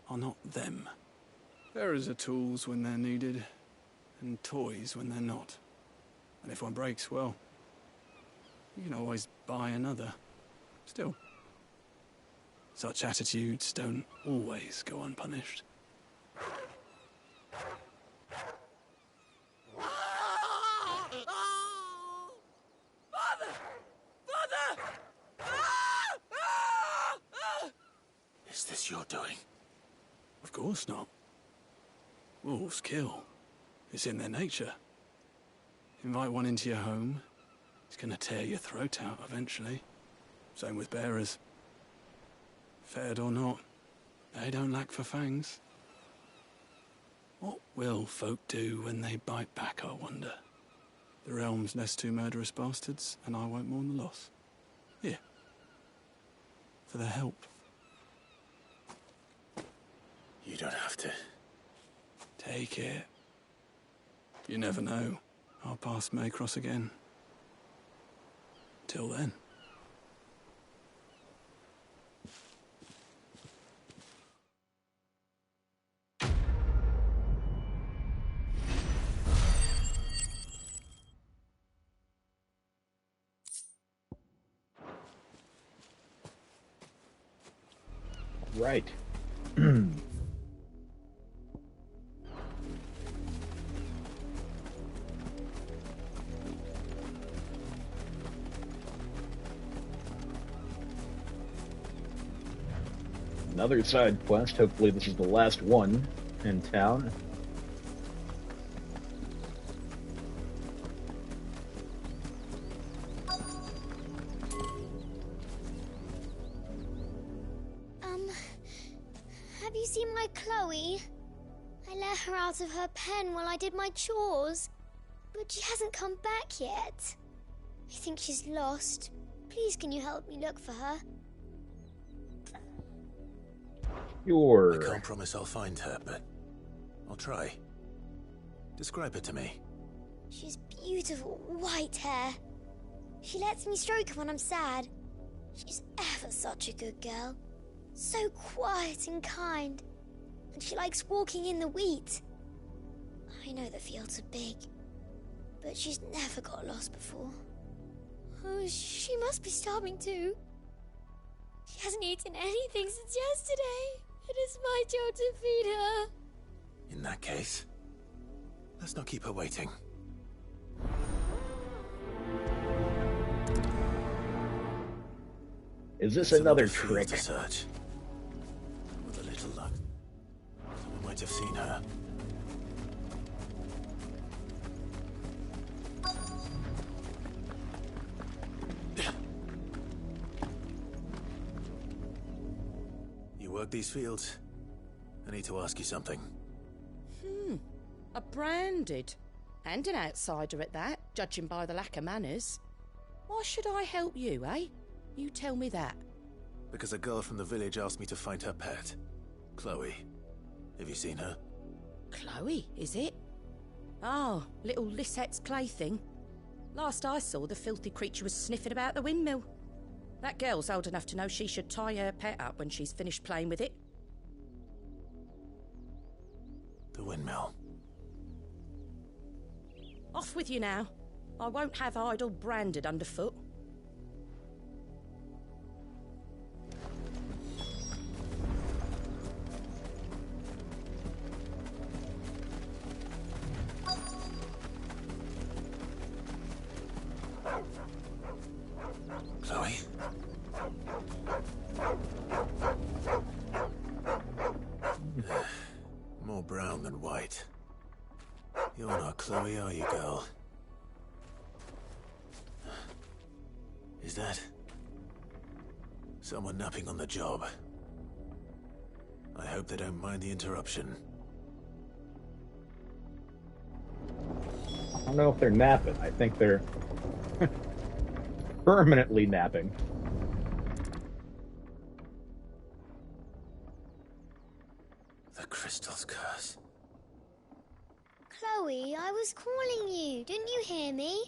are not them. Bearers are tools when they're needed, and toys when they're not. And if one breaks, well, you can always buy another. Still, such attitudes don't always go unpunished. Father! Father! this your doing? Of course not. Wolves kill. It's in their nature. Invite one into your home, it's gonna tear your throat out eventually. Same with bearers. Fed or not, they don't lack for fangs. What will folk do when they bite back, I wonder? The realm's less two murderous bastards, and I won't mourn the loss. Here. For their help. You don't have to. Take it. You never know. Our paths may cross again. Till then. Right. Another side quest. Hopefully this is the last one in town. Have you seen my Chloe? I let her out of her pen while I did my chores, but she hasn't come back yet. I think she's lost. Please, can you help me look for her? Sure. I can't promise I'll find her, but I'll try. Describe her to me. She's beautiful white hair. She lets me stroke her when I'm sad. She's ever such a good girl. So quiet and kind. And she likes walking in the wheat. I know the fields are big, but she's never got lost before. Oh, she must be starving too. She hasn't eaten anything since yesterday. It is my job to feed her. In that case, let's not keep her waiting. Is this another field trick? To search. With a little luck, someone might have seen her. You work these fields? I need to ask you something. A branded. And an outsider at that, judging by the lack of manners. Why should I help you, eh? You tell me that. Because a girl from the village asked me to find her pet, Chloe. Have you seen her? Chloe, is it? Oh, little Lisette's plaything. Last I saw, the filthy creature was sniffing about the windmill. That girl's old enough to know she should tie her pet up when she's finished playing with it. The windmill. Off with you now. I won't have idle branded underfoot. Chloe? More brown than white. You're not Chloe, are you, girl? Is that someone napping on the job? I hope they don't mind the interruption. I don't know if they're napping. I think they're permanently napping. The crystal's curse. Chloe, I was calling you. Didn't you hear me?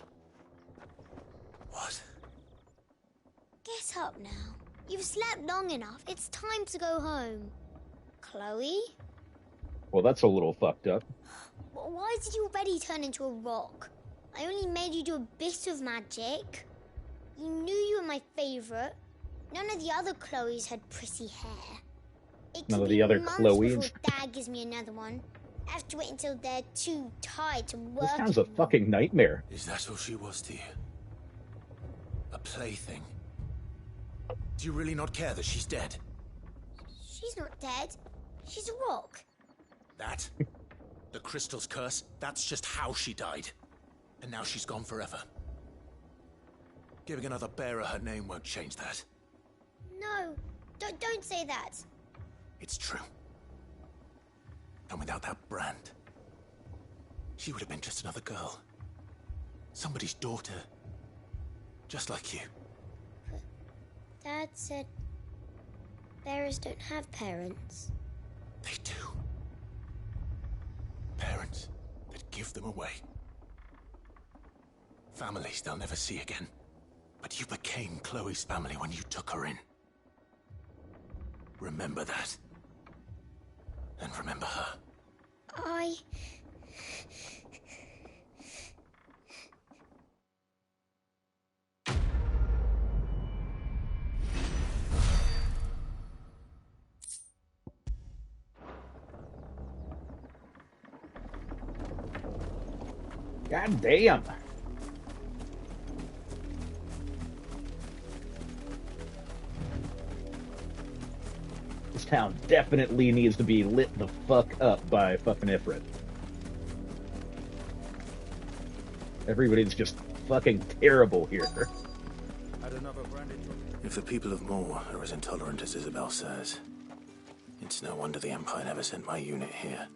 What? Get up now. You've slept long enough. It's time to go home. Chloe? Well, that's a little fucked up. Why did you already turn into a rock? I only made you do a bit of magic. You knew you were my favourite. None of the other Chloes had pretty hair. None of the other Chloes? Before Dad gives me another one. I have to wait until they're too tired to work. This sounds a fucking nightmare. Is that all she was to you? A plaything? Do you really not care that she's dead? She's not dead. She's a rock. That? The crystal's curse? That's just how she died. And now she's gone forever. Giving another bearer her name won't change that. No, don't say that. It's true. And without that brand, she would have been just another girl. Somebody's daughter. Just like you. But Dad said bearers don't have parents. They do. Parents that give them away. Families they'll never see again. But you became Chloe's family when you took her in. Remember that. And remember her. God damn. This town definitely needs to be lit the fuck up by fucking Ifrit. Everybody's just fucking terrible here. If the people of Moor are as intolerant as Isabel says, it's no wonder the Empire never sent my unit here.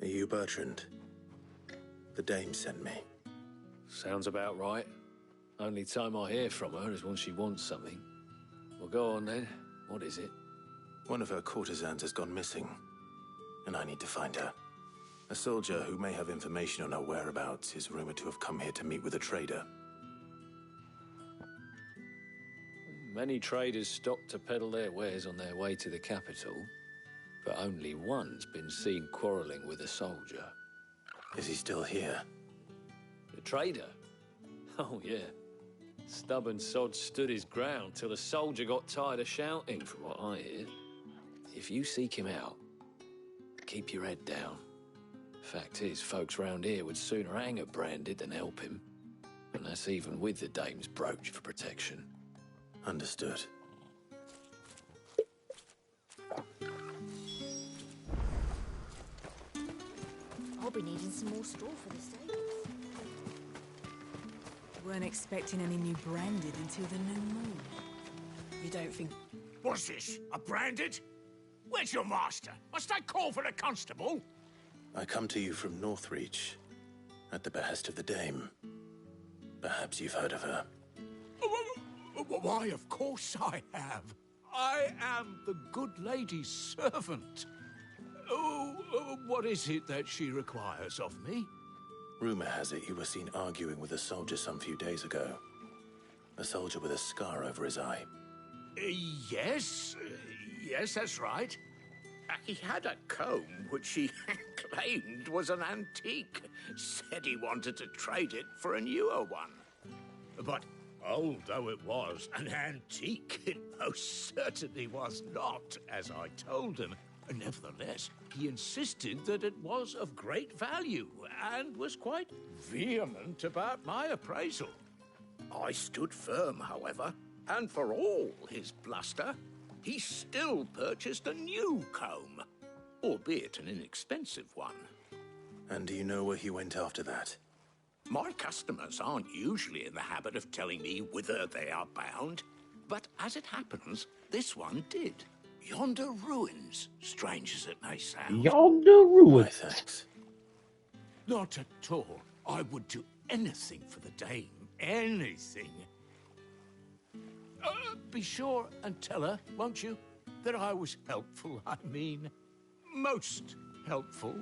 Are you Bertrand? The Dame sent me. Sounds about right. Only time I hear from her is when she wants something. Well, go on then. What is it? One of her courtesans has gone missing, and I need to find her. A soldier who may have information on her whereabouts is rumored to have come here to meet with a trader. Many traders stop to peddle their wares on their way to the capital, but only one's been seen quarrelling with a soldier. Is he still here? The trader? Oh, yeah. Stubborn sod stood his ground till the soldier got tired of shouting, from what I hear. If you seek him out, keep your head down. Fact is, folks round here would sooner hang a Branded than help him. And that's even with the Dame's brooch for protection. Understood. I'll be needing some more straw for the stables. Weren't expecting any new Branded until the new moon. You don't think... What's this? A Branded? Where's your master? Must I call for a constable? I come to you from Northreach, at the behest of the Dame. Perhaps you've heard of her. Why, of course I have. I am the good lady's servant. What is it that she requires of me? Rumor has it you were seen arguing with a soldier some few days ago. A soldier with a scar over his eye. Yes, that's right. He had a comb which he claimed was an antique. Said he wanted to trade it for a newer one. But old though it was, an antique it most certainly was not, as I told him. Nevertheless, he insisted that it was of great value and was quite vehement about my appraisal. I stood firm, however, and for all his bluster, he still purchased a new comb, albeit an inexpensive one. And do you know where he went after that? My customers aren't usually in the habit of telling me whither they are bound, but as it happens, this one did. Yonder ruins, strange as it may sound. Yonder ruins. Thanks. Not at all. I would do anything for the Dame. Anything. Be sure and tell her, won't you, that I was helpful. I mean, most helpful.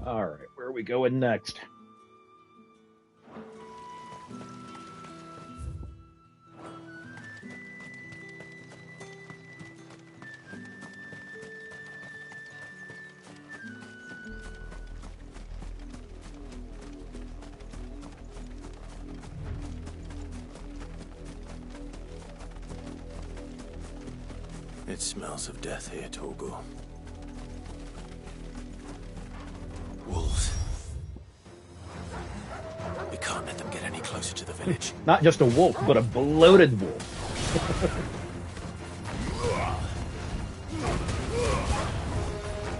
All right, where are we going next? It smells of death here, Torgal. Wolves. We can't let them get any closer to the village. Not just a wolf, but a bloated wolf.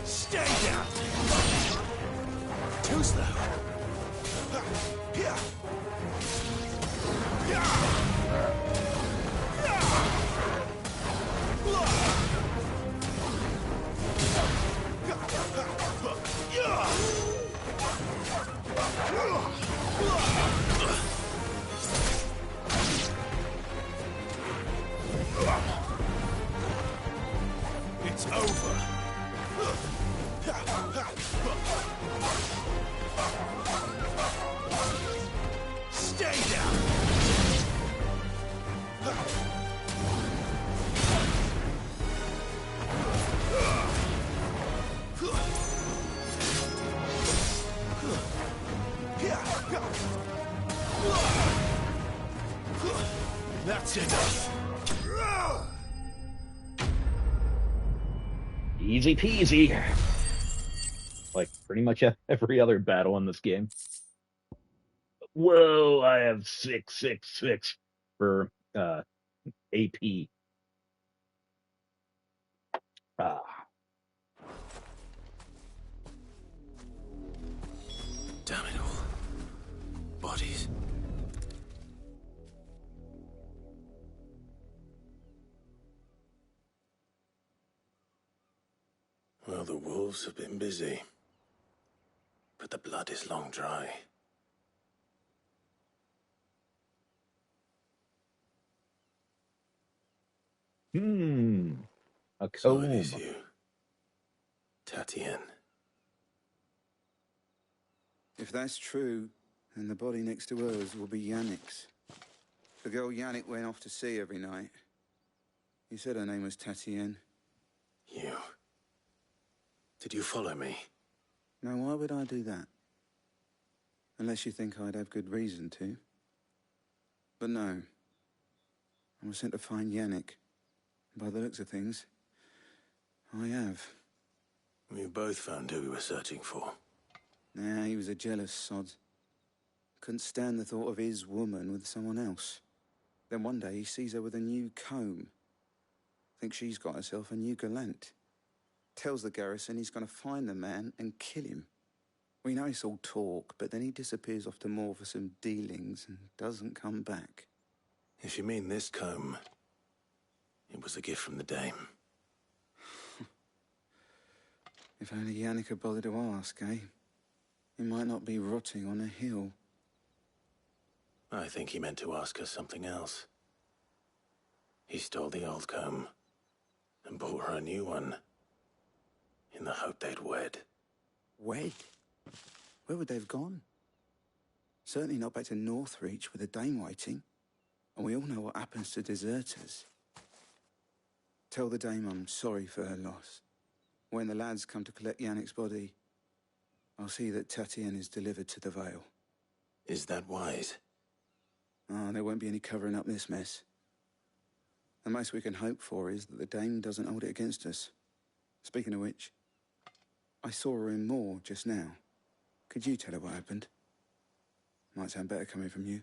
Stay down! Too slow. It's over. Stay down. That's enough. Easy peasy. Like pretty much every other battle in this game. Whoa, I have 666 for AP. Damn it all. Bodies. Well, the wolves have been busy. But the blood is long dry. A comb. So it is you, Tatien. If that's true, then the body next to hers will be Yannick's. The girl Yannick went off to sea every night. You said her name was Tatien. You. Did you follow me? Now, why would I do that? Unless you think I'd have good reason to. But no. I was sent to find Yannick. By the looks of things, I have. We both found who we were searching for. Nah, he was a jealous sod. Couldn't stand the thought of his woman with someone else. Then one day he sees her with a new comb. Thinks she's got herself a new gallant. Tells the garrison he's going to find the man and kill him. We know it's all talk, but then he disappears off to Moor for some dealings and doesn't come back. If you mean this comb, it was a gift from the Dame. If only Yannick had bothered to ask, eh? He might not be rotting on a hill. I think he meant to ask her something else. He stole the old comb and bought her a new one in the hope they'd wed. Wed? Where would they have gone? Certainly not back to Northreach with the Dame waiting. And we all know what happens to deserters. Tell the Dame I'm sorry for her loss. When the lads come to collect Yannick's body, I'll see that Tatien is delivered to the Vale. Is that wise? Oh, there won't be any covering up this mess. The most we can hope for is that the Dame doesn't hold it against us. Speaking of which, I saw her in Moor just now. Could you tell her what happened? Might sound better coming from you.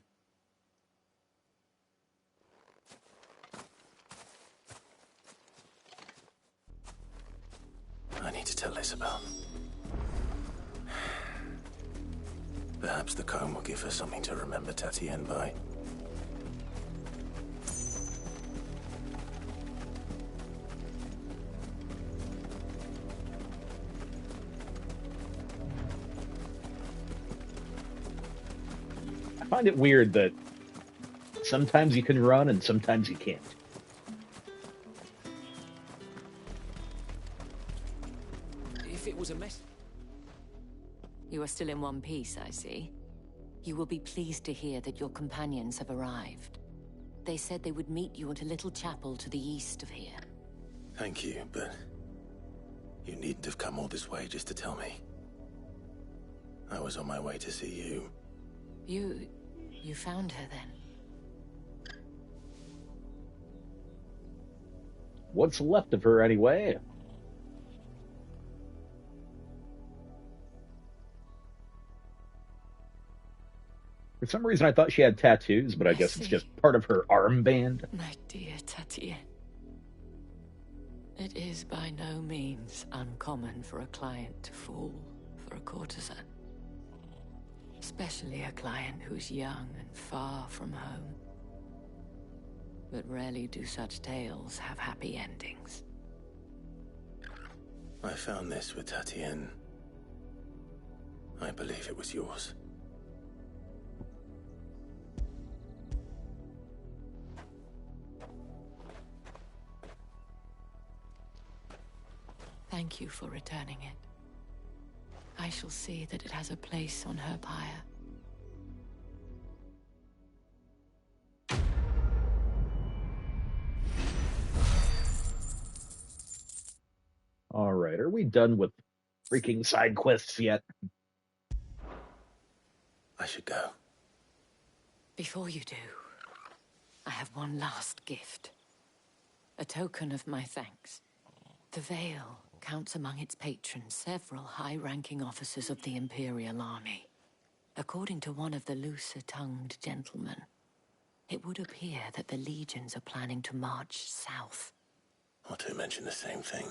I need to tell Isabel. Perhaps the comb will give her something to remember Tatien by. I find it weird that sometimes you can run and sometimes you can't. If it was a mess... You are still in one piece, I see. You will be pleased to hear that your companions have arrived. They said they would meet you at a little chapel to the east of here. Thank you, but you needn't have come all this way just to tell me. I was on my way to see you. You found her then? What's left of her, anyway. For some reason, I thought she had tattoos, but I guess it's just part of her armband. My dear Tatien, it is by no means uncommon for a client to fall for a courtesan. Especially a client who's young and far from home. But rarely do such tales have happy endings. I found this with Tatien. I believe it was yours. Thank you for returning it. I shall see that it has a place on her pyre. All right, are we done with freaking side quests yet? I should go. Before you do, I have one last gift. A token of my thanks. The Vale counts among its patrons several high-ranking officers of the Imperial Army. According to one of the looser-tongued gentlemen, it would appear that the legions are planning to march south. Or to mention the same thing.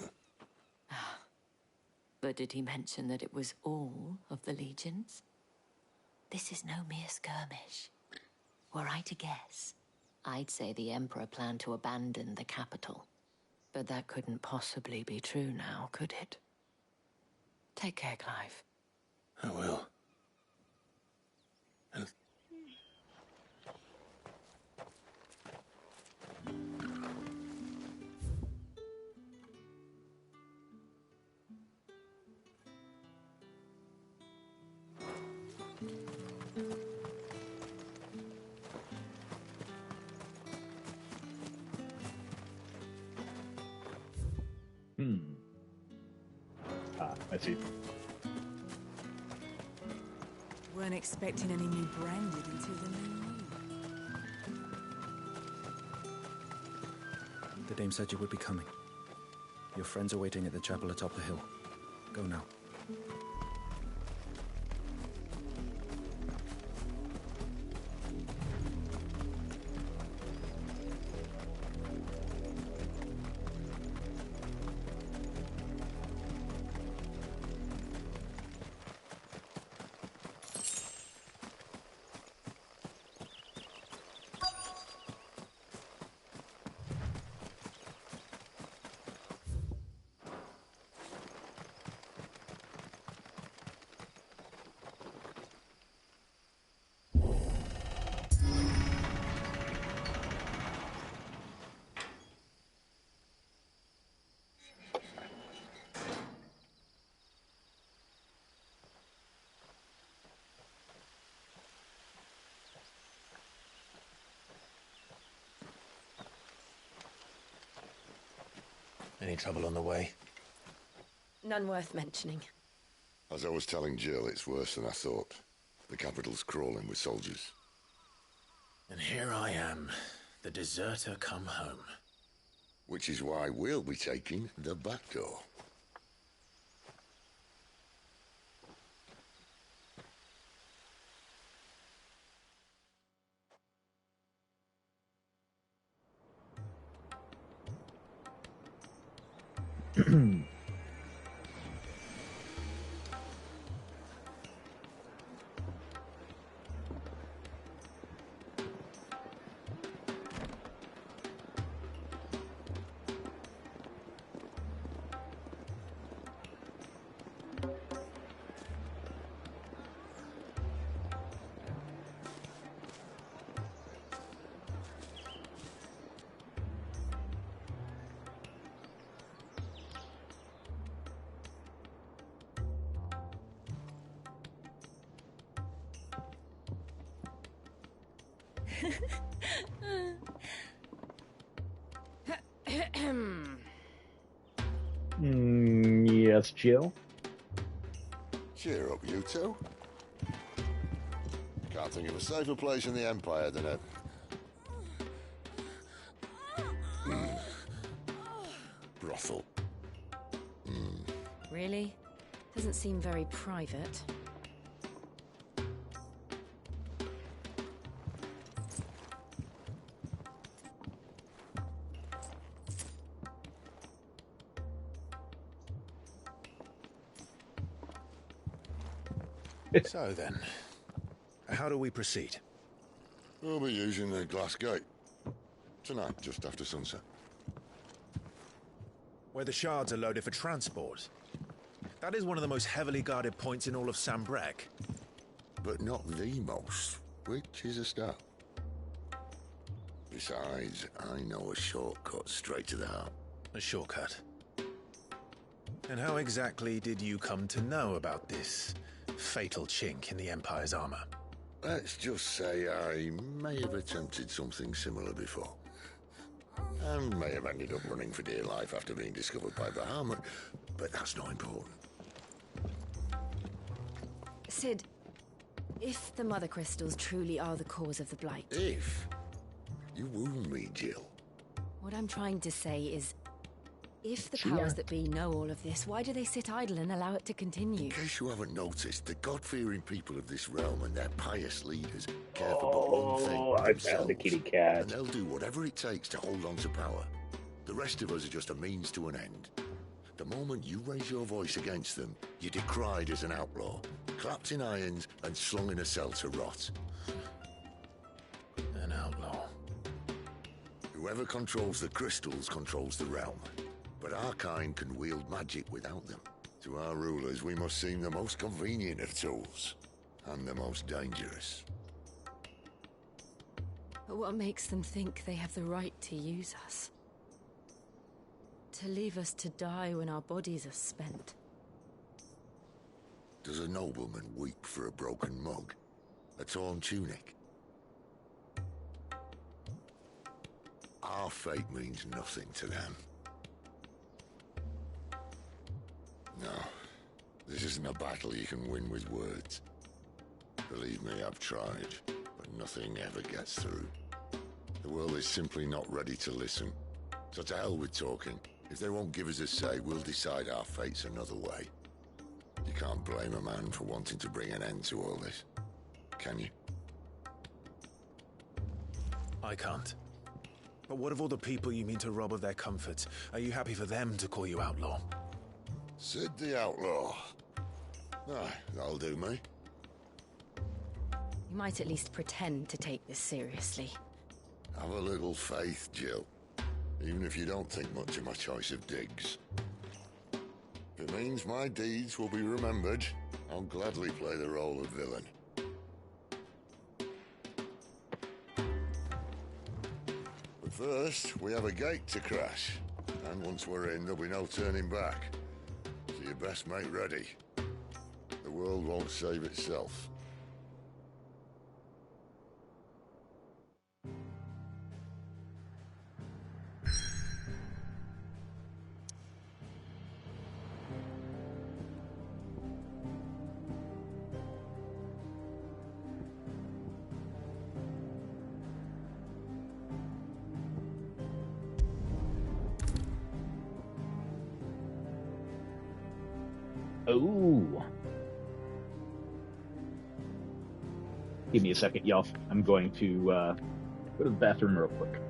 But did he mention that it was all of the legions? This is no mere skirmish. Were I to guess, I'd say the Emperor planned to abandon the capital. But that couldn't possibly be true now, could it? Take care, Clive. I will. And... I see. Weren't expecting any new branded until the new moon. The Dame said you would be coming. Your friends are waiting at the chapel atop the hill. Go now. Any trouble on the way? None worth mentioning. As I was telling Jill, it's worse than I thought. The capital's crawling with soldiers. And here I am, the deserter come home. Which is why we'll be taking the back door. Yes, Jill? Cheer up, you two. Can't think of a safer place in the Empire than a... brothel. Really? Doesn't seem very private. So then, how do we proceed? We'll be using the glass gate. Tonight, just after sunset. Where the shards are loaded for transport. That is one of the most heavily guarded points in all of Sambrek. But not the most, which is a start. Besides, I know a shortcut straight to the heart. A shortcut? And how exactly did you come to know about this fatal chink in the Empire's armor? Let's just say I may have attempted something similar before. And may have ended up running for dear life after being discovered by Bahamut, but that's not important. Sid, if the Mother Crystals truly are the cause of the Blight... If? You wound me, Jill. What I'm trying to say is, if the powers that be know all of this, why do they sit idle and allow it to continue? In case you haven't noticed, the God-fearing people of this realm and their pious leaders care for but one thing, I found the kitty cat. and they'll do whatever it takes to hold on to power. The rest of us are just a means to an end. The moment you raise your voice against them, you're decried as an outlaw, clapped in irons and slung in a cell to rot. An outlaw. Whoever controls the crystals controls the realm. But our kind can wield magic without them. To our rulers, we must seem the most convenient of tools, and the most dangerous. But what makes them think they have the right to use us? To leave us to die when our bodies are spent? Does a nobleman weep for a broken mug? A torn tunic? Our fate means nothing to them. No, this isn't a battle you can win with words. Believe me, I've tried, but nothing ever gets through. The world is simply not ready to listen. So to hell with talking. If they won't give us a say, we'll decide our fates another way. You can't blame a man for wanting to bring an end to all this, can you? I can't. But what of all the people you mean to rob of their comforts? Are you happy for them to call you outlaw? Sid the Outlaw. Ah, that'll do me. You might at least pretend to take this seriously. Have a little faith, Jill. Even if you don't think much of my choice of digs. If it means my deeds will be remembered, I'll gladly play the role of villain. But first, we have a gate to crash. And once we're in, there'll be no turning back. So you best make ready. The world won't save itself. Oh. Give me a second, y'all. I'm going to go to the bathroom real quick.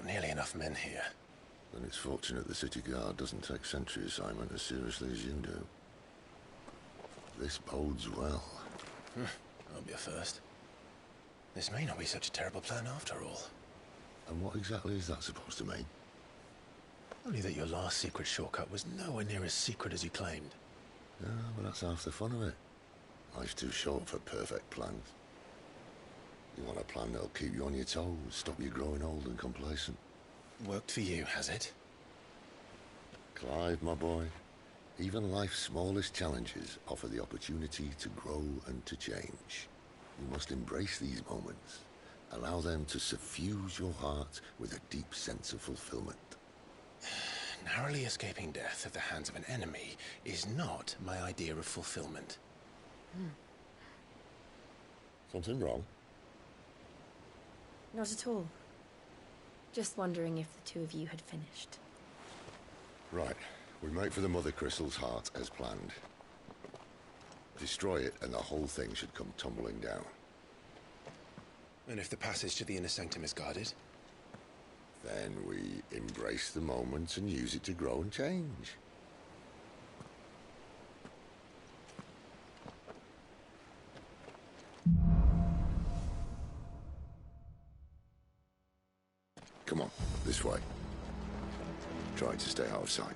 nearly enough men here. Then it's fortunate the city guard doesn't take sentry assignment as seriously as you do. This bodes well. That'll be a first. This may not be such a terrible plan after all. And what exactly is that supposed to mean? Only that your last secret shortcut was nowhere near as secret as you claimed. Yeah, but that's half the fun of it. Life's too short for perfect plans. You want a plan that'll keep you on your toes, stop you growing old and complacent. Worked for you, has it? Clive, my boy, even life's smallest challenges offer the opportunity to grow and to change. You must embrace these moments. Allow them to suffuse your heart with a deep sense of fulfillment. Narrowly escaping death at the hands of an enemy is not my idea of fulfillment. Something wrong? Not at all. Just wondering if the two of you had finished. Right. We make for the Mother Crystal's heart as planned. Destroy it and the whole thing should come tumbling down. And if the passage to the inner sanctum is guarded? Then we embrace the moment and use it to grow and change. Come on, this way. Try to stay out of sight.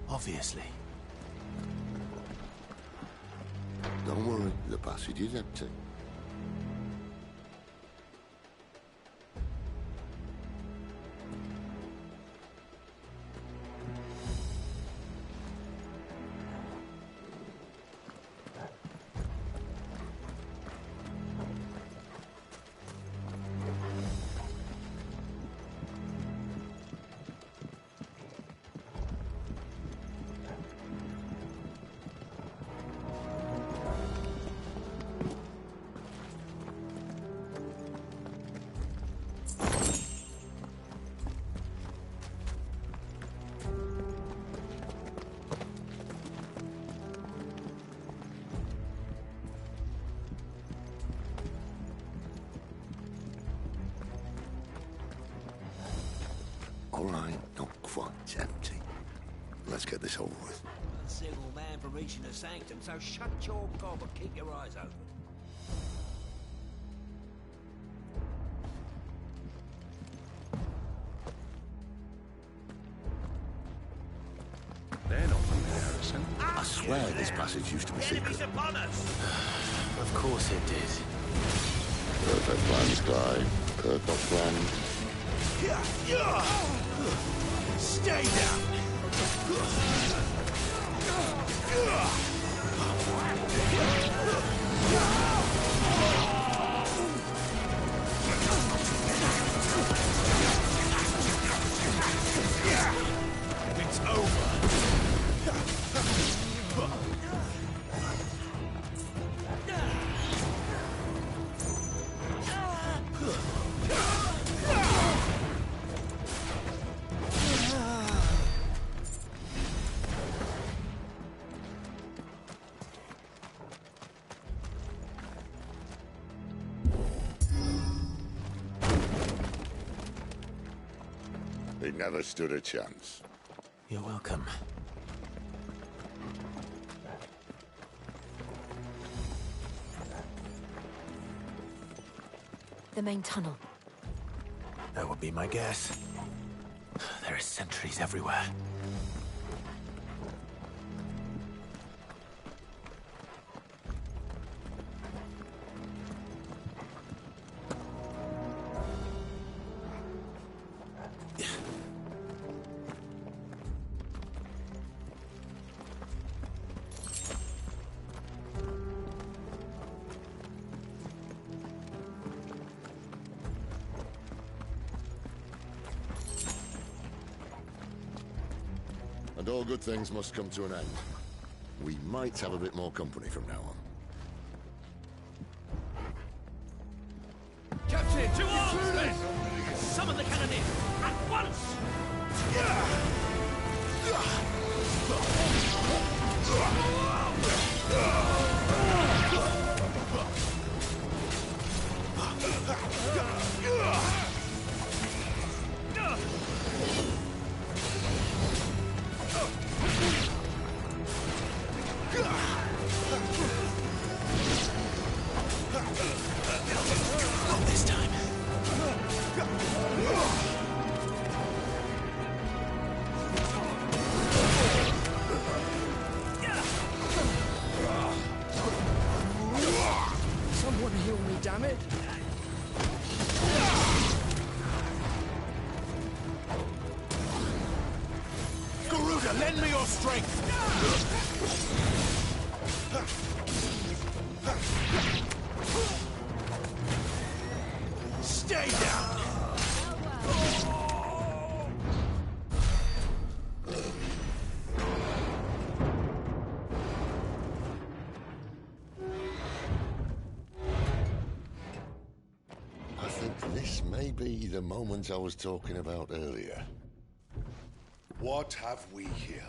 Obviously. Don't worry, the passage is empty. All right, not quite empty. Let's get this over with. A single man for reaching the sanctum, so shut your gob and keep your eyes open. They're not from Harrison. I swear this passage used to be secret. Upon us. Of course it did. Perfect plans, Clive. Perfect plans. Stay down. It's over. He never stood a chance. You're welcome. The main tunnel. That would be my guess. There are sentries everywhere. And all good things must come to an end. We might have a bit more company from now on. Captain, to arms, then! Summon the cannoneer at once! Soldier, lend me your strength! Stay down! I think this may be the moment I was talking about earlier. What have we here?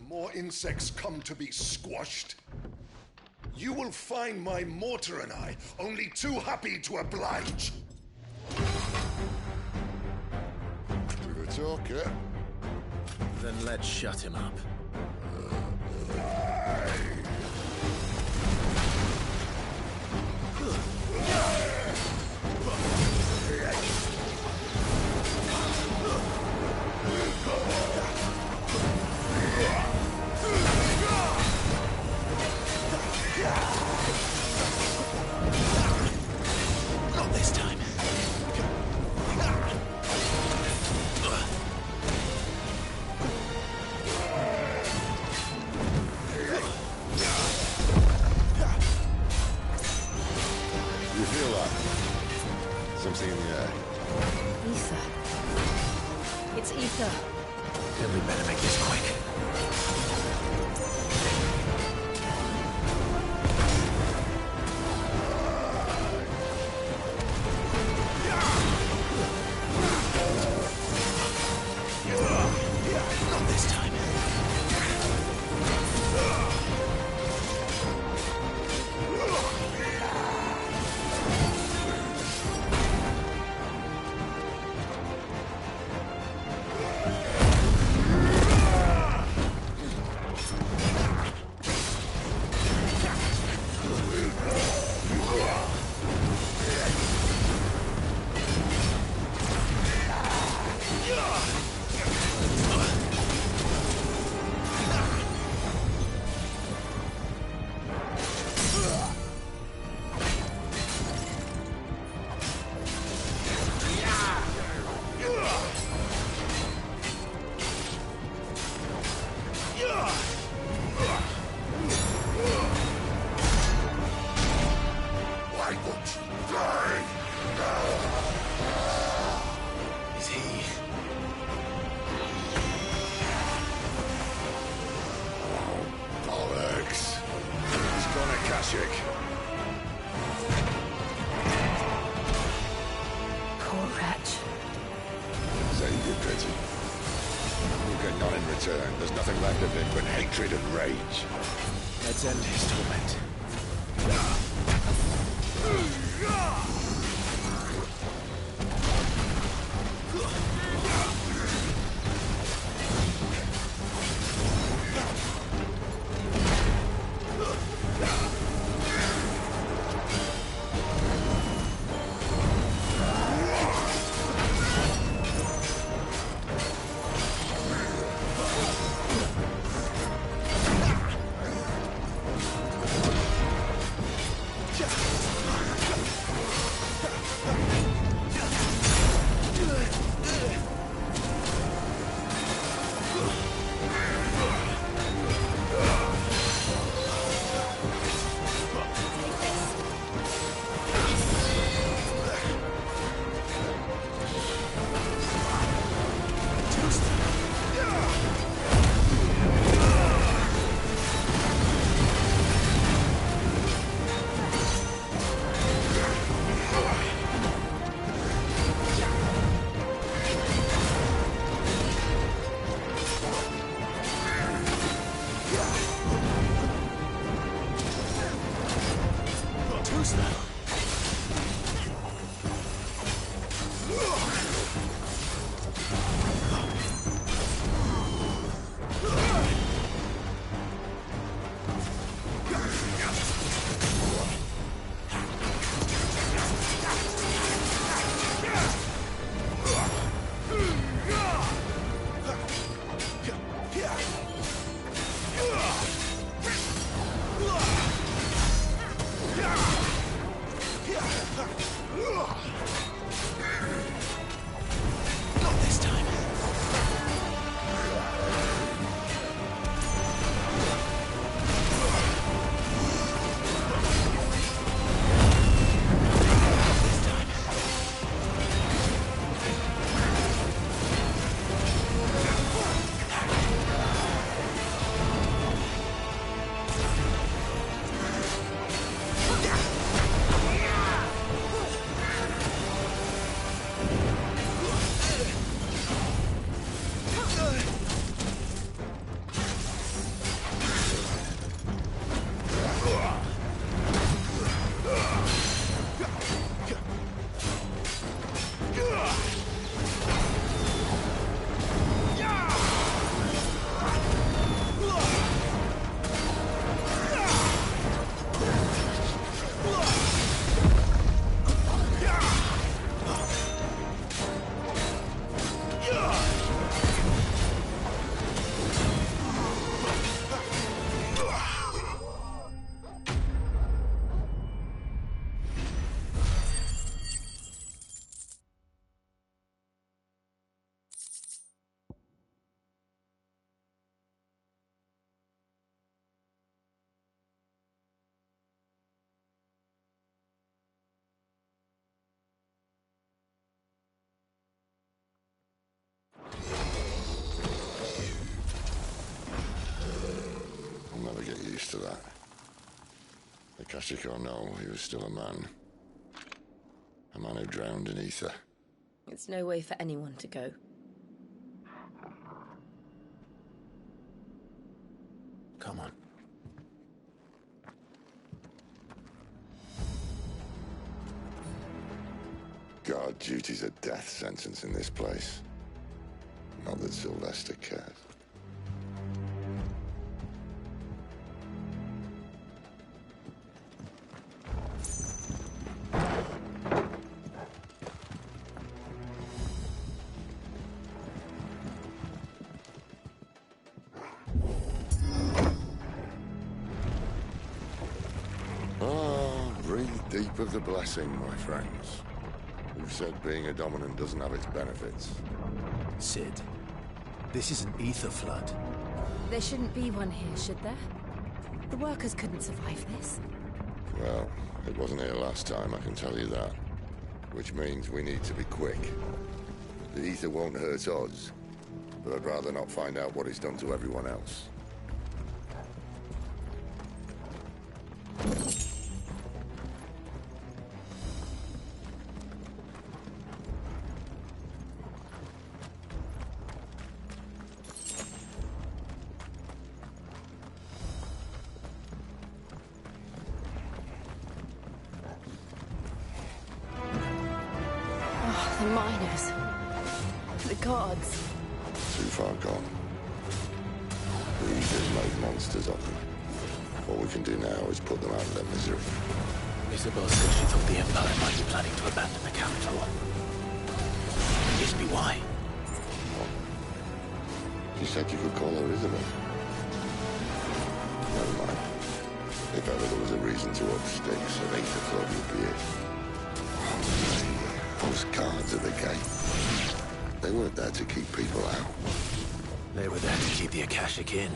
More insects come to be squashed? You will find my mortar and I only too happy to oblige. To the talker. Then let's shut him up. Not this time. You feel that? Something in the air. Ether. It's ether. Then we better make this quick. Not this time. Why won't you die? Is he? Bollocks. He's gone Akashic. Poor wretch. Save your pity. You get none in return. There's nothing left of him but hatred and rage. Let's end his torment. to that. Akashic or no, he was still a man. A man who drowned in ether. It's no way for anyone to go. Come on. Guard duty's a death sentence in this place. Not that Sylvester cares. Breathe deep of the blessing, my friends. Who said being a dominant doesn't have its benefits? Sid, this is an ether flood. There shouldn't be one here, should there? The workers couldn't survive this. Well, it wasn't here last time, I can tell you that. Which means we need to be quick. The ether won't hurt us, but I'd rather not find out what it's done to everyone else. The miners. The gods. Too far gone. The ether's made monsters of them. All we can do now is put them out of their misery. Isabel said she thought the Empire might be planning to abandon the capital. Can this be why? She said you could call her Isabel. Never mind. If ever there was a reason to up sticks, an ether flood would be it. Those guards at the gate. They weren't there to keep people out. They were there to keep the Akashic in.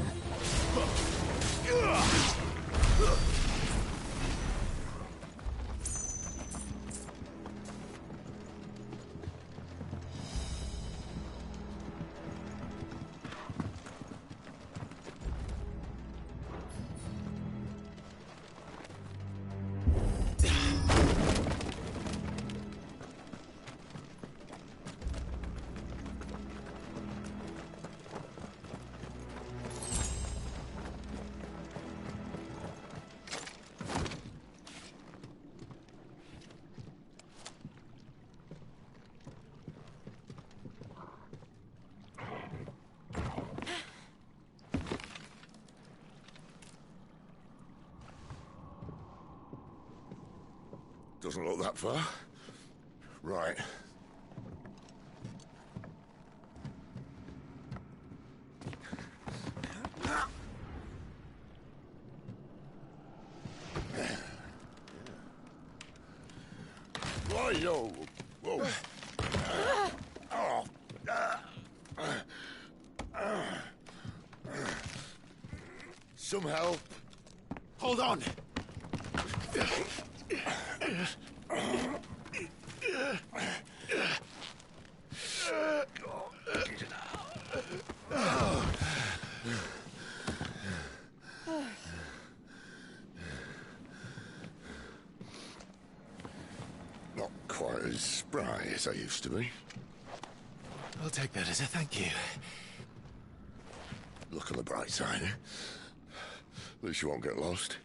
Doesn't look that far. Right. Right-o. Whoa. Some help. Hold on. Not quite as spry as I used to be. I'll take that as a thank you. Look on the bright side, eh? At least you won't get lost.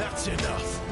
That's enough.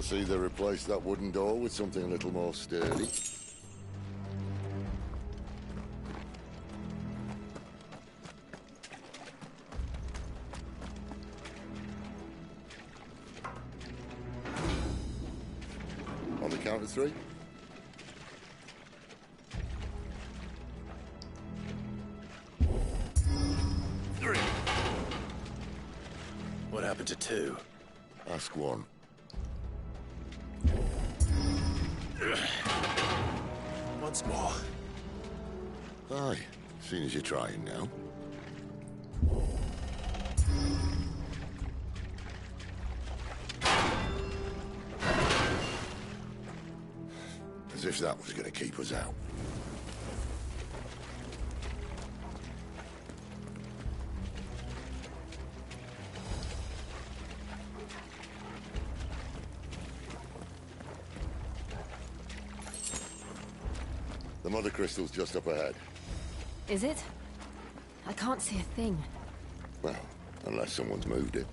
see they replaced that wooden door with something a little more sturdy. On the count of 3. What happened to 2? Ask 1. Once more. Aye, seeing as you're trying now. As if that was going to keep us out. The mother crystal's just up ahead. Is it? I can't see a thing. Well, unless someone's moved it.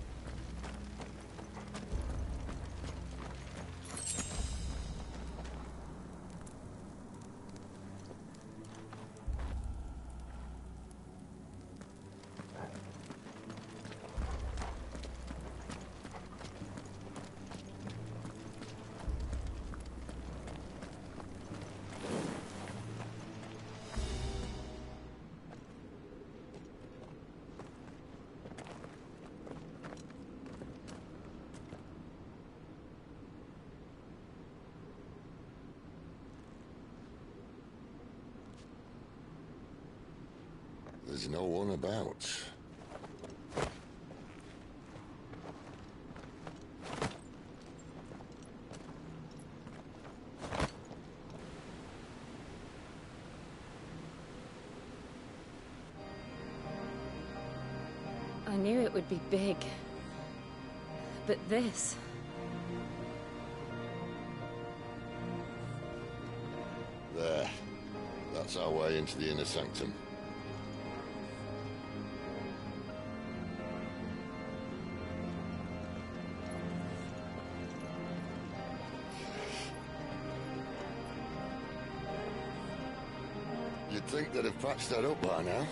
There's no one about. I knew it would be big. But this... There. That's our way into the inner sanctum. You'd think they'd have patched that up by now.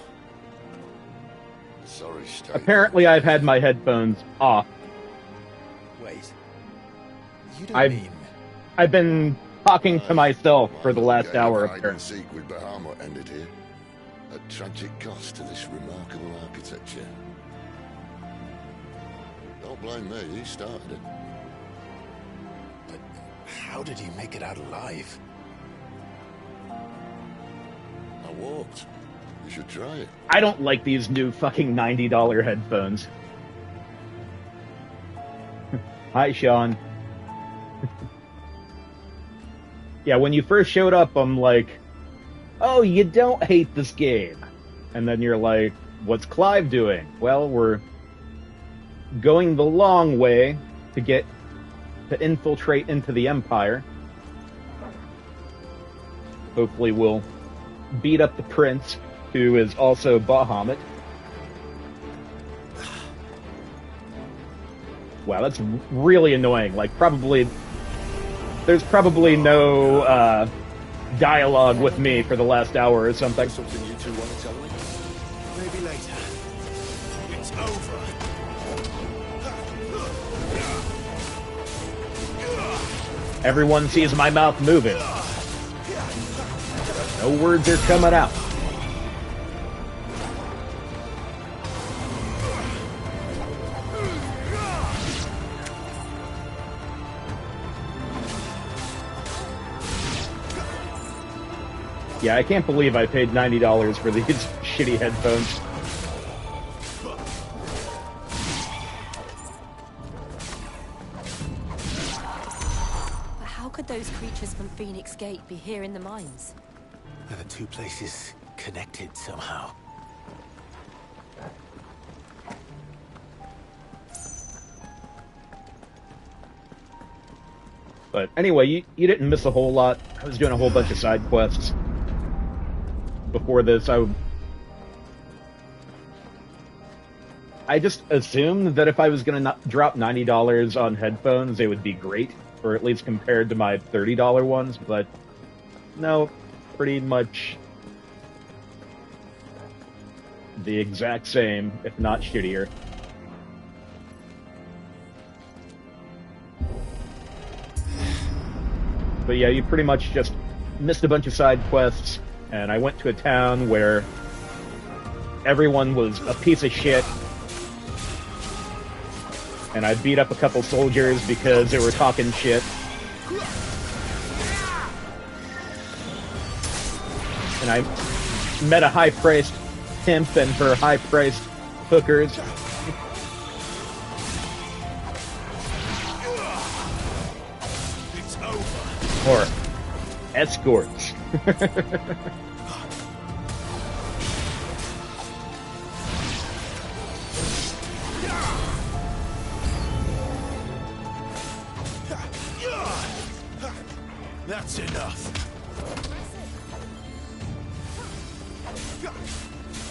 Sorry, State. Apparently, I've had my headphones off. Wait. You don't mean... I've been talking to myself for the last hour, hide and apparently. seek with Bahamut ended here. At tragic cost to this remarkable architecture. Don't blame me, he started it. But how did he make it out alive? I walked. You should try it. I don't like these new fucking $90 headphones. Hi, Sean. Yeah, when you first showed up, I'm like, oh, you don't hate this game. And then you're like, what's Clive doing? Well, we're going the long way to infiltrate into the Empire. Hopefully we'll beat up the Prince, who is also Bahamut. Wow, that's really annoying. Like, there's probably no dialogue with me for the last hour or something. Something you two want to tell me? Maybe later. It's over. Everyone sees my mouth moving. No words are coming out. Yeah, I can't believe I paid $90 for these shitty headphones. But how could those creatures from Phoenix Gate be here in the mines? Are the two places connected somehow? But anyway, you didn't miss a whole lot. I was doing a whole bunch of side quests. Before this, I just assumed that if I was going to drop $90 on headphones, they would be great. or at least compared to my $30 ones, but no, pretty much the exact same, if not shittier. But yeah, you pretty much just missed a bunch of side quests, and I went to a town where everyone was a piece of shit, and I beat up a couple soldiers because they were talking shit. And I met a high-priced pimp and her high-priced hookers. It's over. Or escorts. That's enough.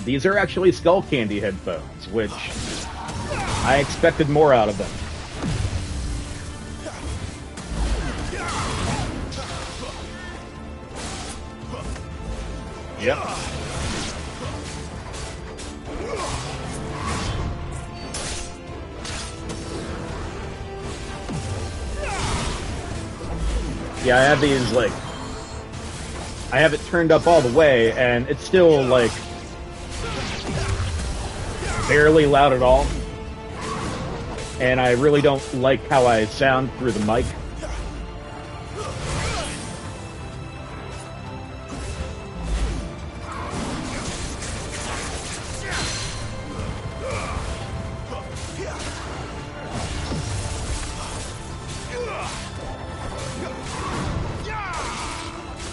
These are actually Skull Candy headphones, which I expected more out of them. Yep. Yeah, I have these, like, I have it turned up all the way, and it's still, like, barely loud at all. And I really don't like how I sound through the mic.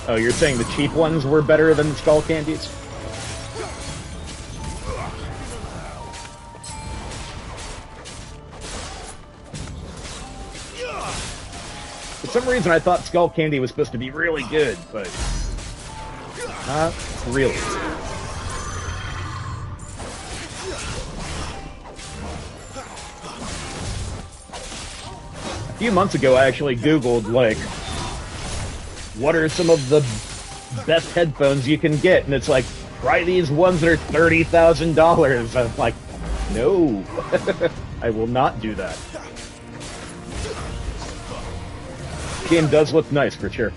Oh, you're saying the cheap ones were better than the Skull Candies? For some reason I thought Skull Candy was supposed to be really good, but not really. A few months ago I actually Googled, like, what are some of the best headphones you can get? And it's like, try these ones that are $30,000. I'm like, no, I will not do that. Game does look nice, for sure.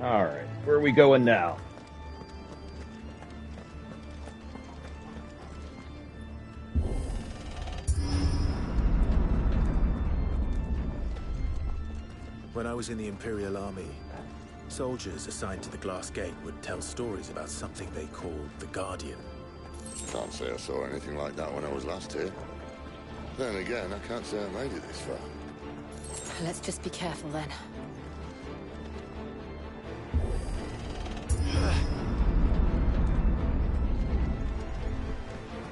Alright, where are we going now? When I was in the Imperial Army, soldiers assigned to the Glass Gate would tell stories about something they called the Guardian. Can't say I saw anything like that when I was last here. Then again, I can't say I made it this far. Let's just be careful then.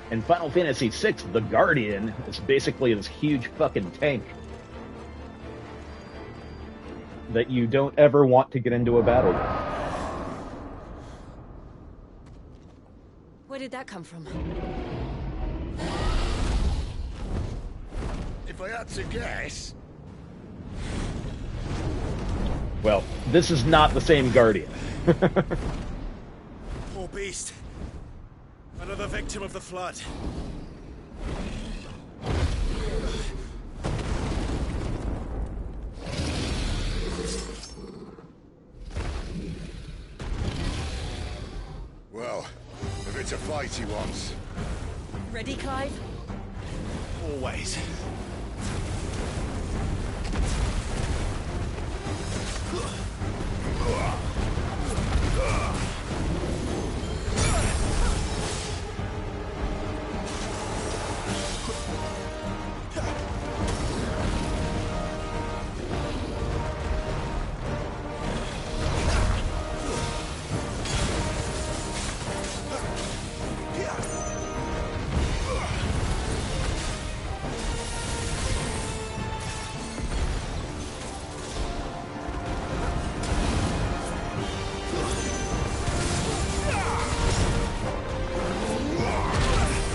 In Final Fantasy VI, the Guardian is basically this huge fucking tank that you don't ever want to get into a battle with. Where did that come from? If I had to guess... Well, this is not the same Guardian. Poor beast. Another victim of the Flood. Well, to fight he wants. Ready, Clive? Always.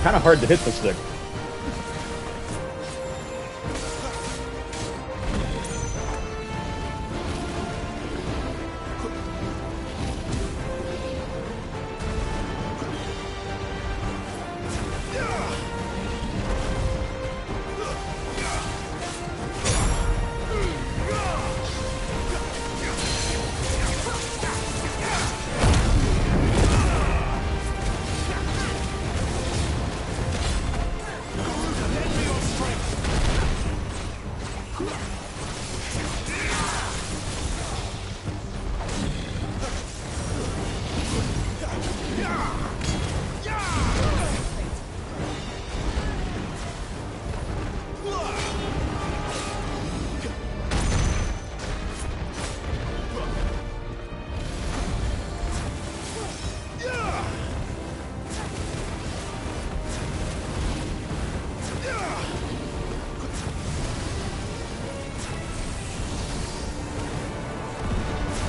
Kind of hard to hit the stick.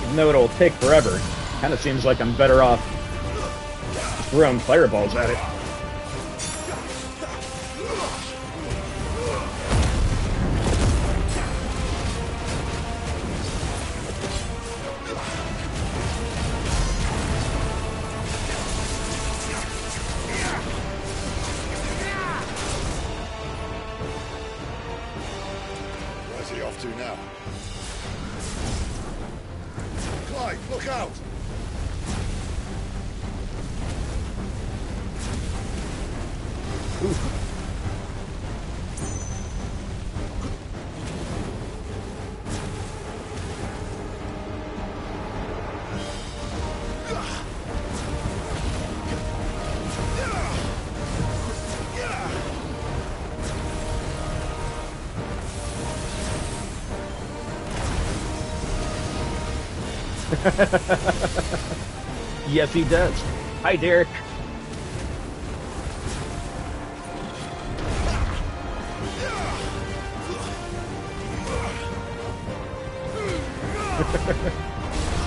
Even though it'll take forever, kind of seems like I'm better off throwing fireballs at it. Where's he off to now? Clive, look out! Yes, he does. Hi, Derek.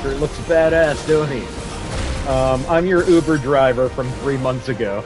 Sure looks badass, don't he? I'm your Uber driver from 3 months ago.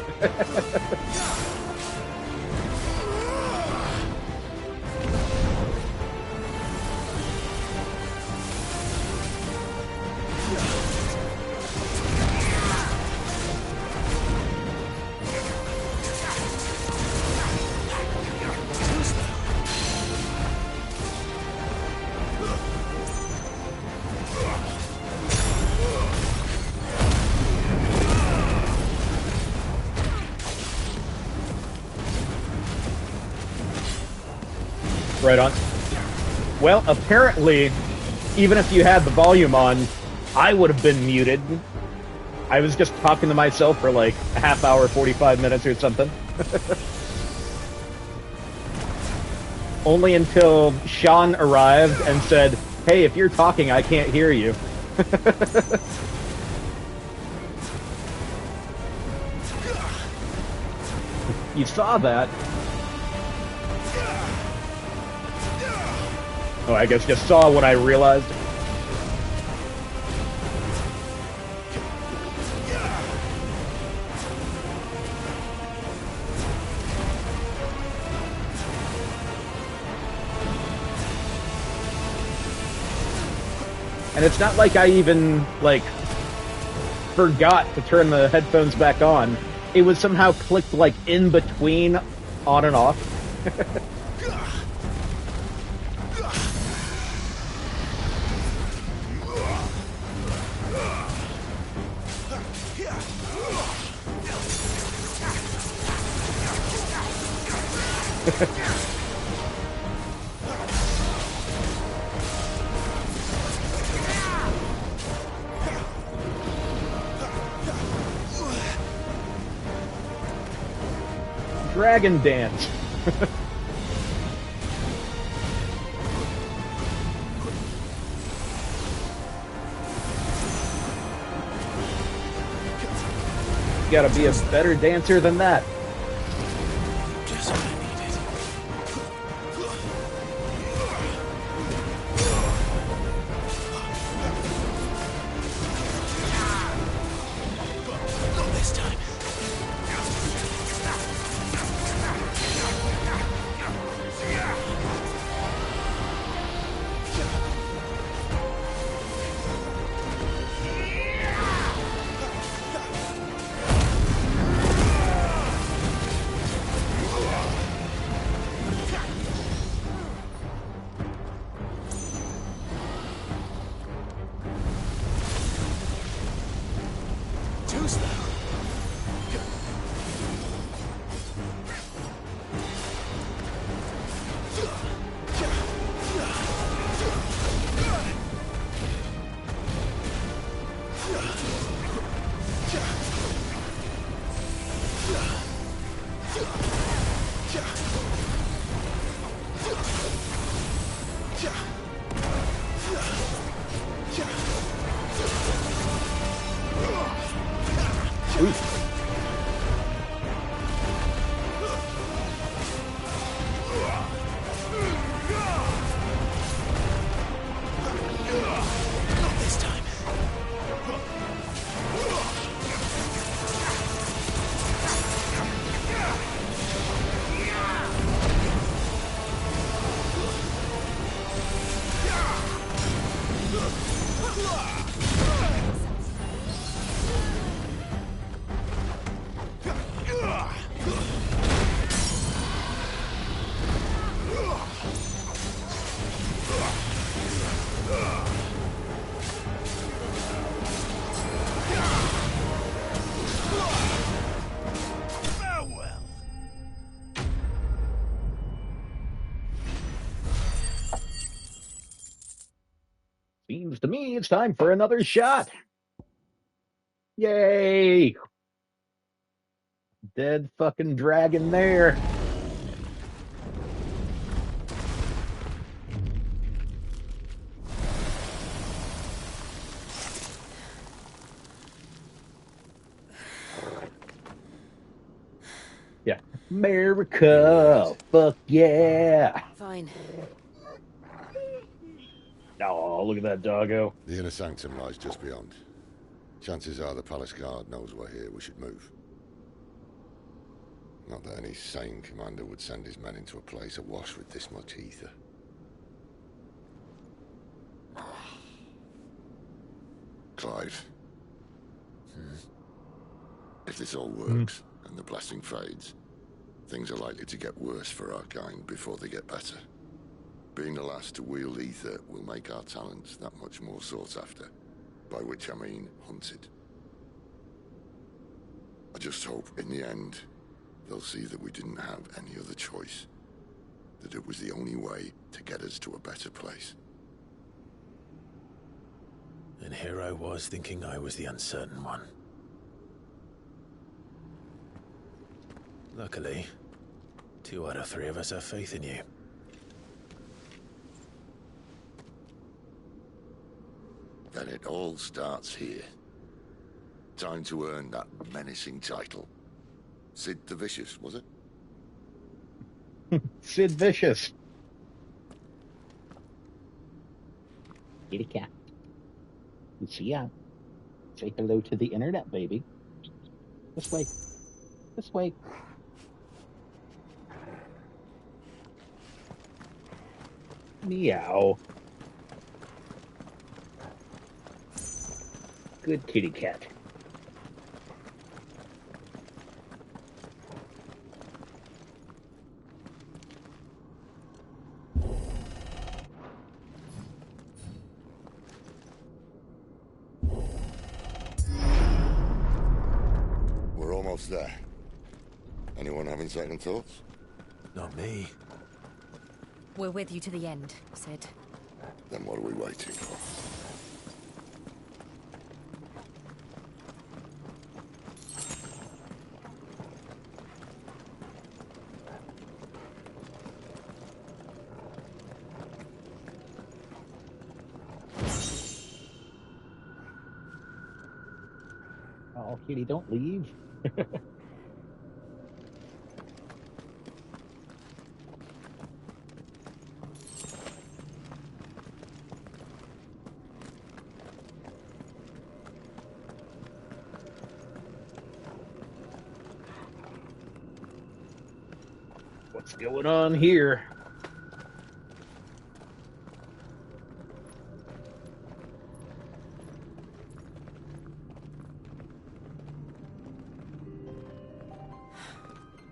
Right on. Well, apparently, even if you had the volume on, I would have been muted. I was just talking to myself for like a half hour, 45 minutes or something. Only until Sean arrived and said, "Hey, if you're talking, I can't hear you." You saw that. Oh, I guess just saw what I realized. And it's not like I even, like, forgot to turn the headphones back on. It was somehow clicked, like, in between on and off. Dragon dance. You gotta be a better dancer than that. Not this time. Too slow. Not this time. Seems to me it's time for another shot. Yay! Dead fucking dragon there. Yeah. America! Fuck yeah! Fine. Oh, look at that doggo. The inner sanctum lies just beyond. Chances are the palace guard knows we're here. We should move. Not that any sane commander would send his men into a place awash with this much ether. Clive. If this all works, and the blessing fades, things are likely to get worse for our kind before they get better. Being the last to wield ether will make our talents that much more sought after, by which I mean hunted. I just hope, in the end, they'll see that we didn't have any other choice, that it was the only way to get us to a better place. And here I was thinking I was the uncertain one. Luckily, 2 out of 3 of us have faith in you. Then it all starts here. Time to earn that menacing title. Sid the Vicious, was it? Sid Vicious. Kitty cat. You see ya. Say hello to the internet, baby. This way. This way. Meow. Good kitty cat. We're almost there. Anyone having second thoughts? Not me. We're with you to the end, Sid. Then what are we waiting for? Oh, Kitty, don't leave. What's going on here?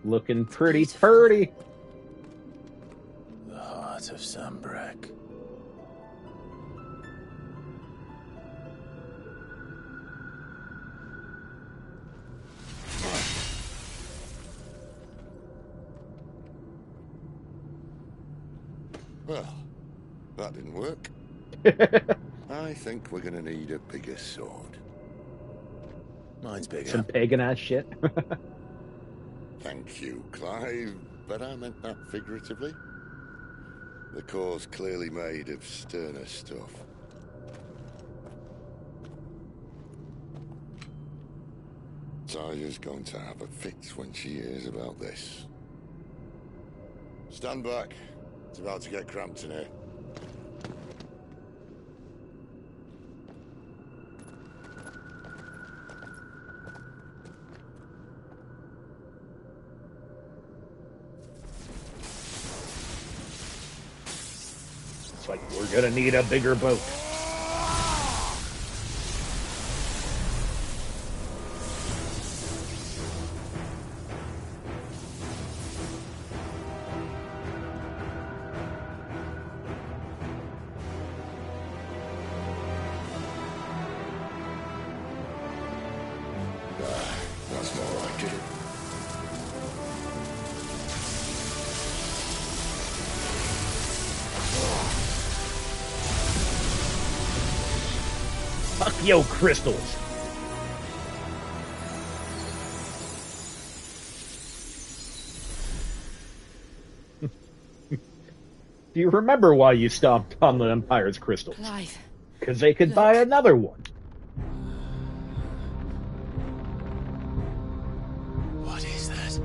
Looking pretty purty. The heart of Sambrek. Well, that didn't work. I think we're gonna need a bigger sword. Mine's bigger. Some pagan ass shit. Thank you, Clive, but I meant that figuratively. The core's clearly made of sterner stuff. Taya's going to have a fit when she hears about this. Stand back. It's about to get cramped in here. It's like, we're gonna need a bigger boat. That's more like it. Fuck yo, crystals. Do you remember why you stomped on the Empire's crystals? Clive. Because they could buy another one. What is that?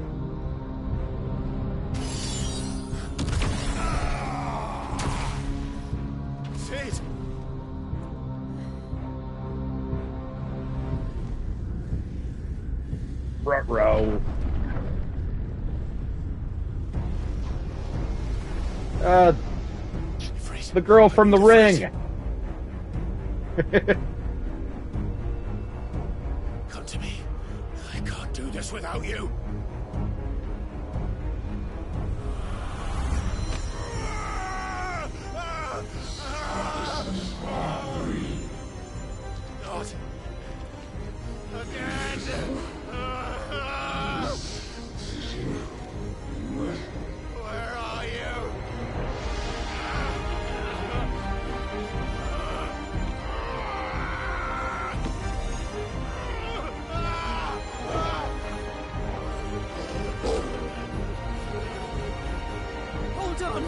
Sid! Ruh-roh. The girl from the ring. Come to me. I can't do this without you. Not again. Where are you? Hold on.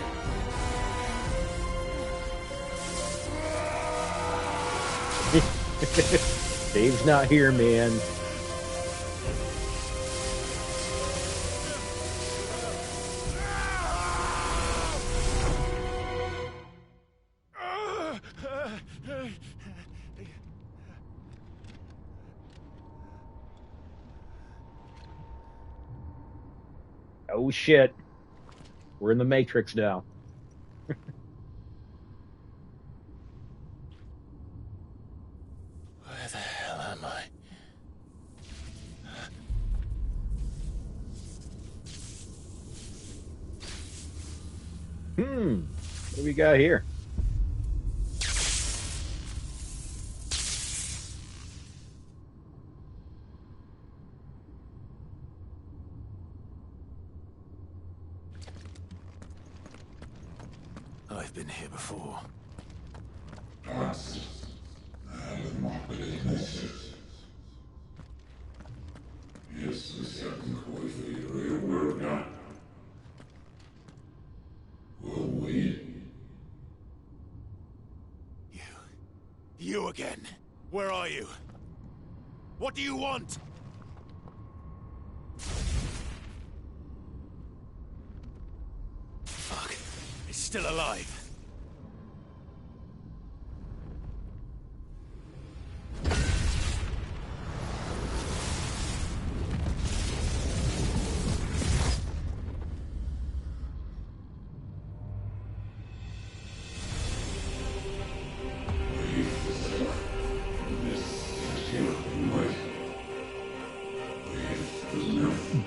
Dave's not here, man. Oh shit. We're in the Matrix now. Where the hell am I? What do we got here? been here before. You again? Where are you? What do you want? Fuck. It's still alive.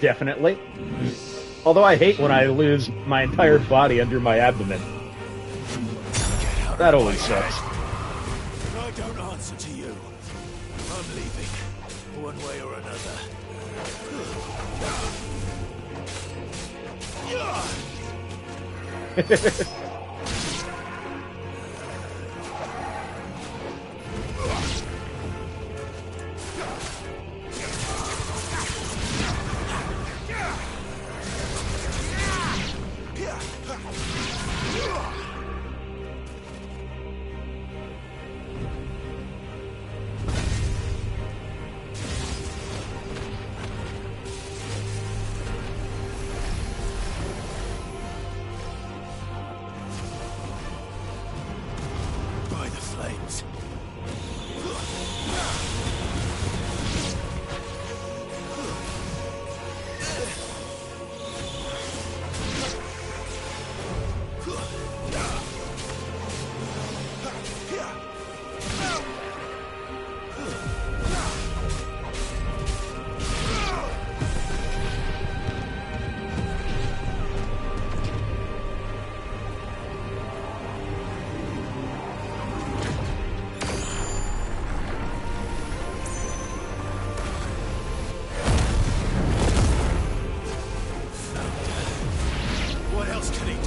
Definitely. Although I hate when I lose my entire body under my abdomen. That always sucks. I don't answer to you. I'm leaving, one way or another. By the flames. What else can he do?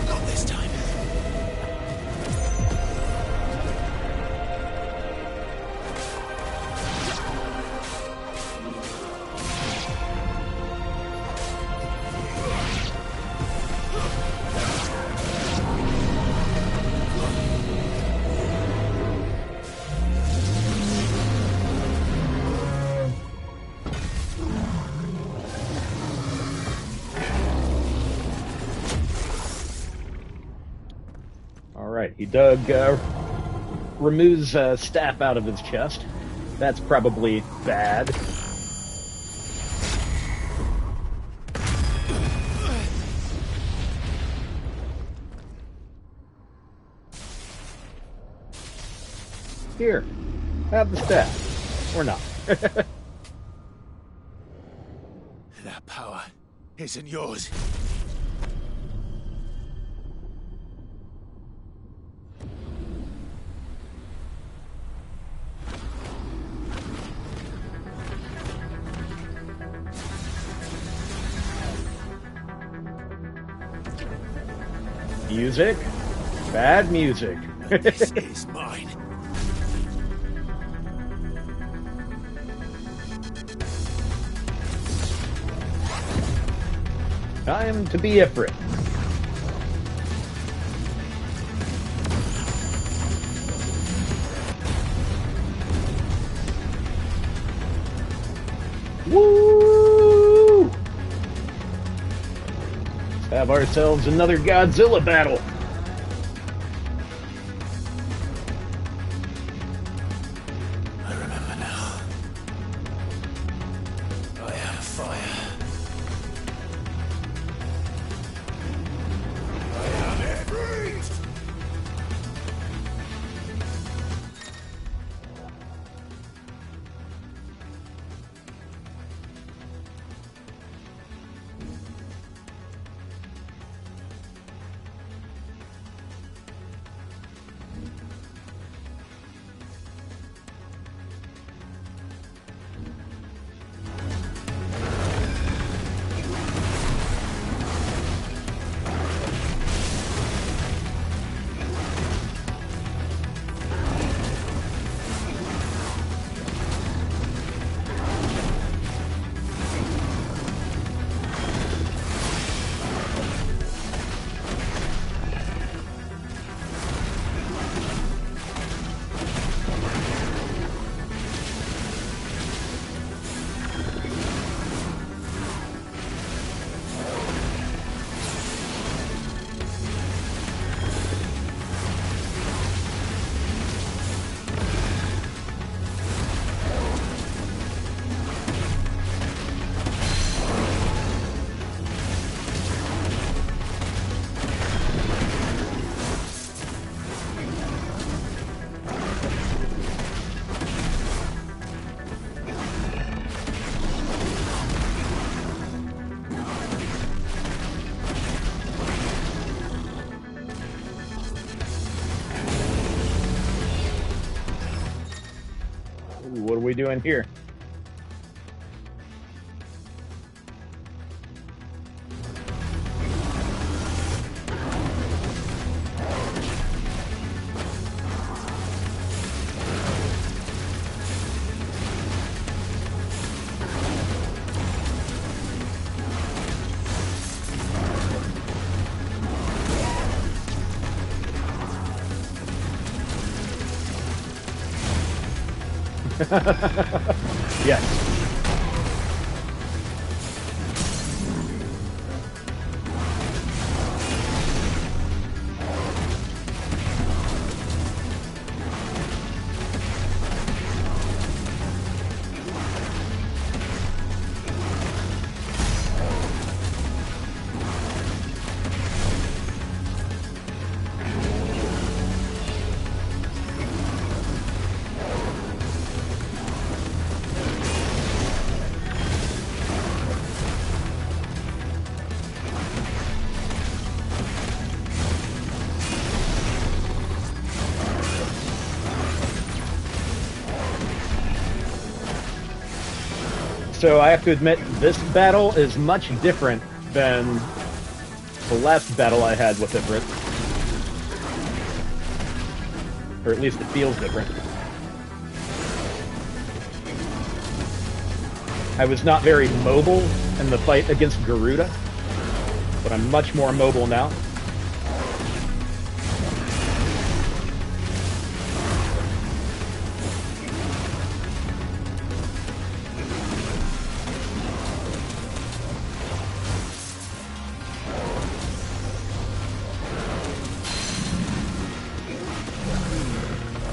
Not this time. Alright, he dug Ramu's staff out of his chest. That's probably bad. Here, have the staff. Or not. That power isn't yours. Music? Bad music. This is mine. Time to be Ifrit. Woo! have ourselves another Godzilla battle. I remember now. I am fire. I am Ifrit! What are we doing here? Yes. So I have to admit, this battle is much different than the last battle I had with Ifrit. Or at least it feels different. I was not very mobile in the fight against Garuda, but I'm much more mobile now.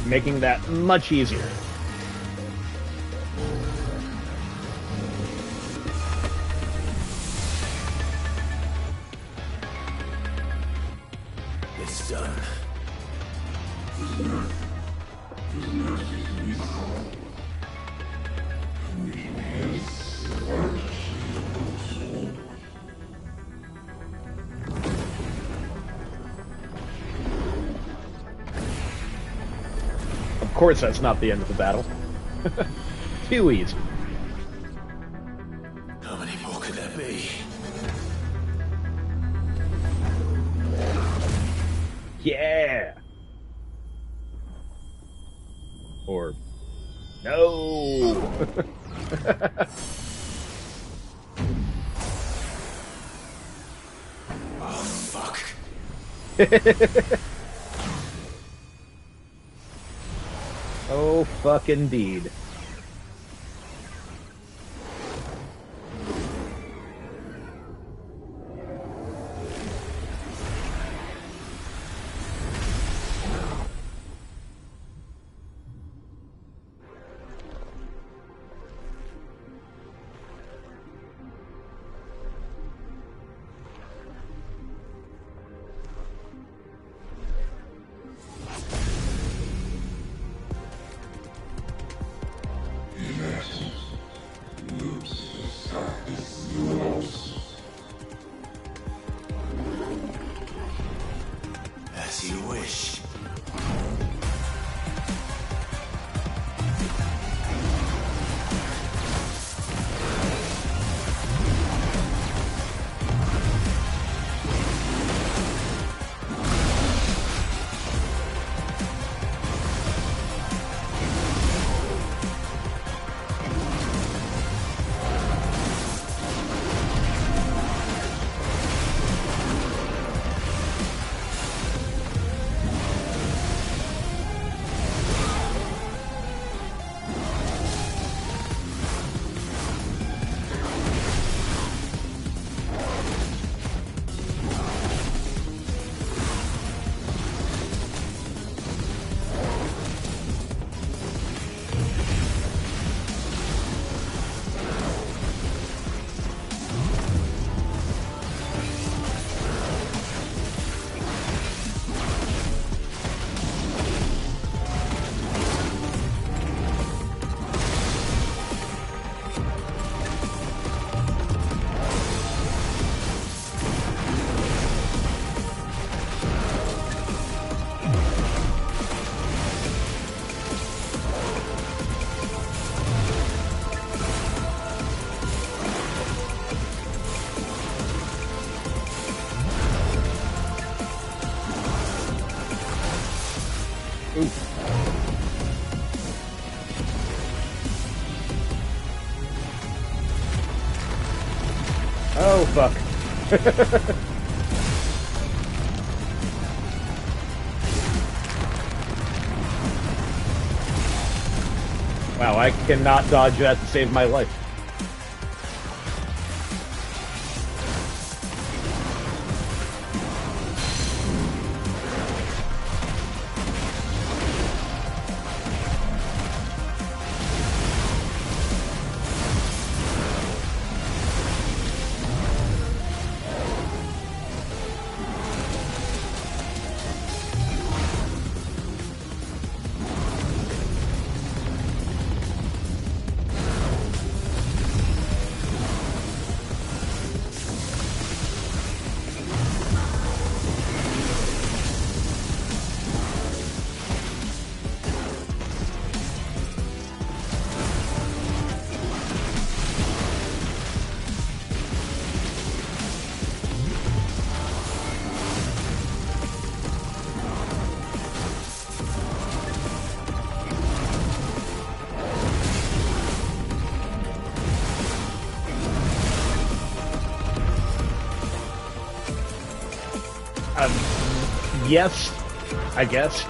Making that much easier. It's done. Of course that's not the end of the battle. Too easy. How many more could there be? Yeah! Or... no! Oh, fuck. Oh, fuck indeed. finish. Oh, fuck. Wow, I cannot dodge that to save my life. Yes, I guess.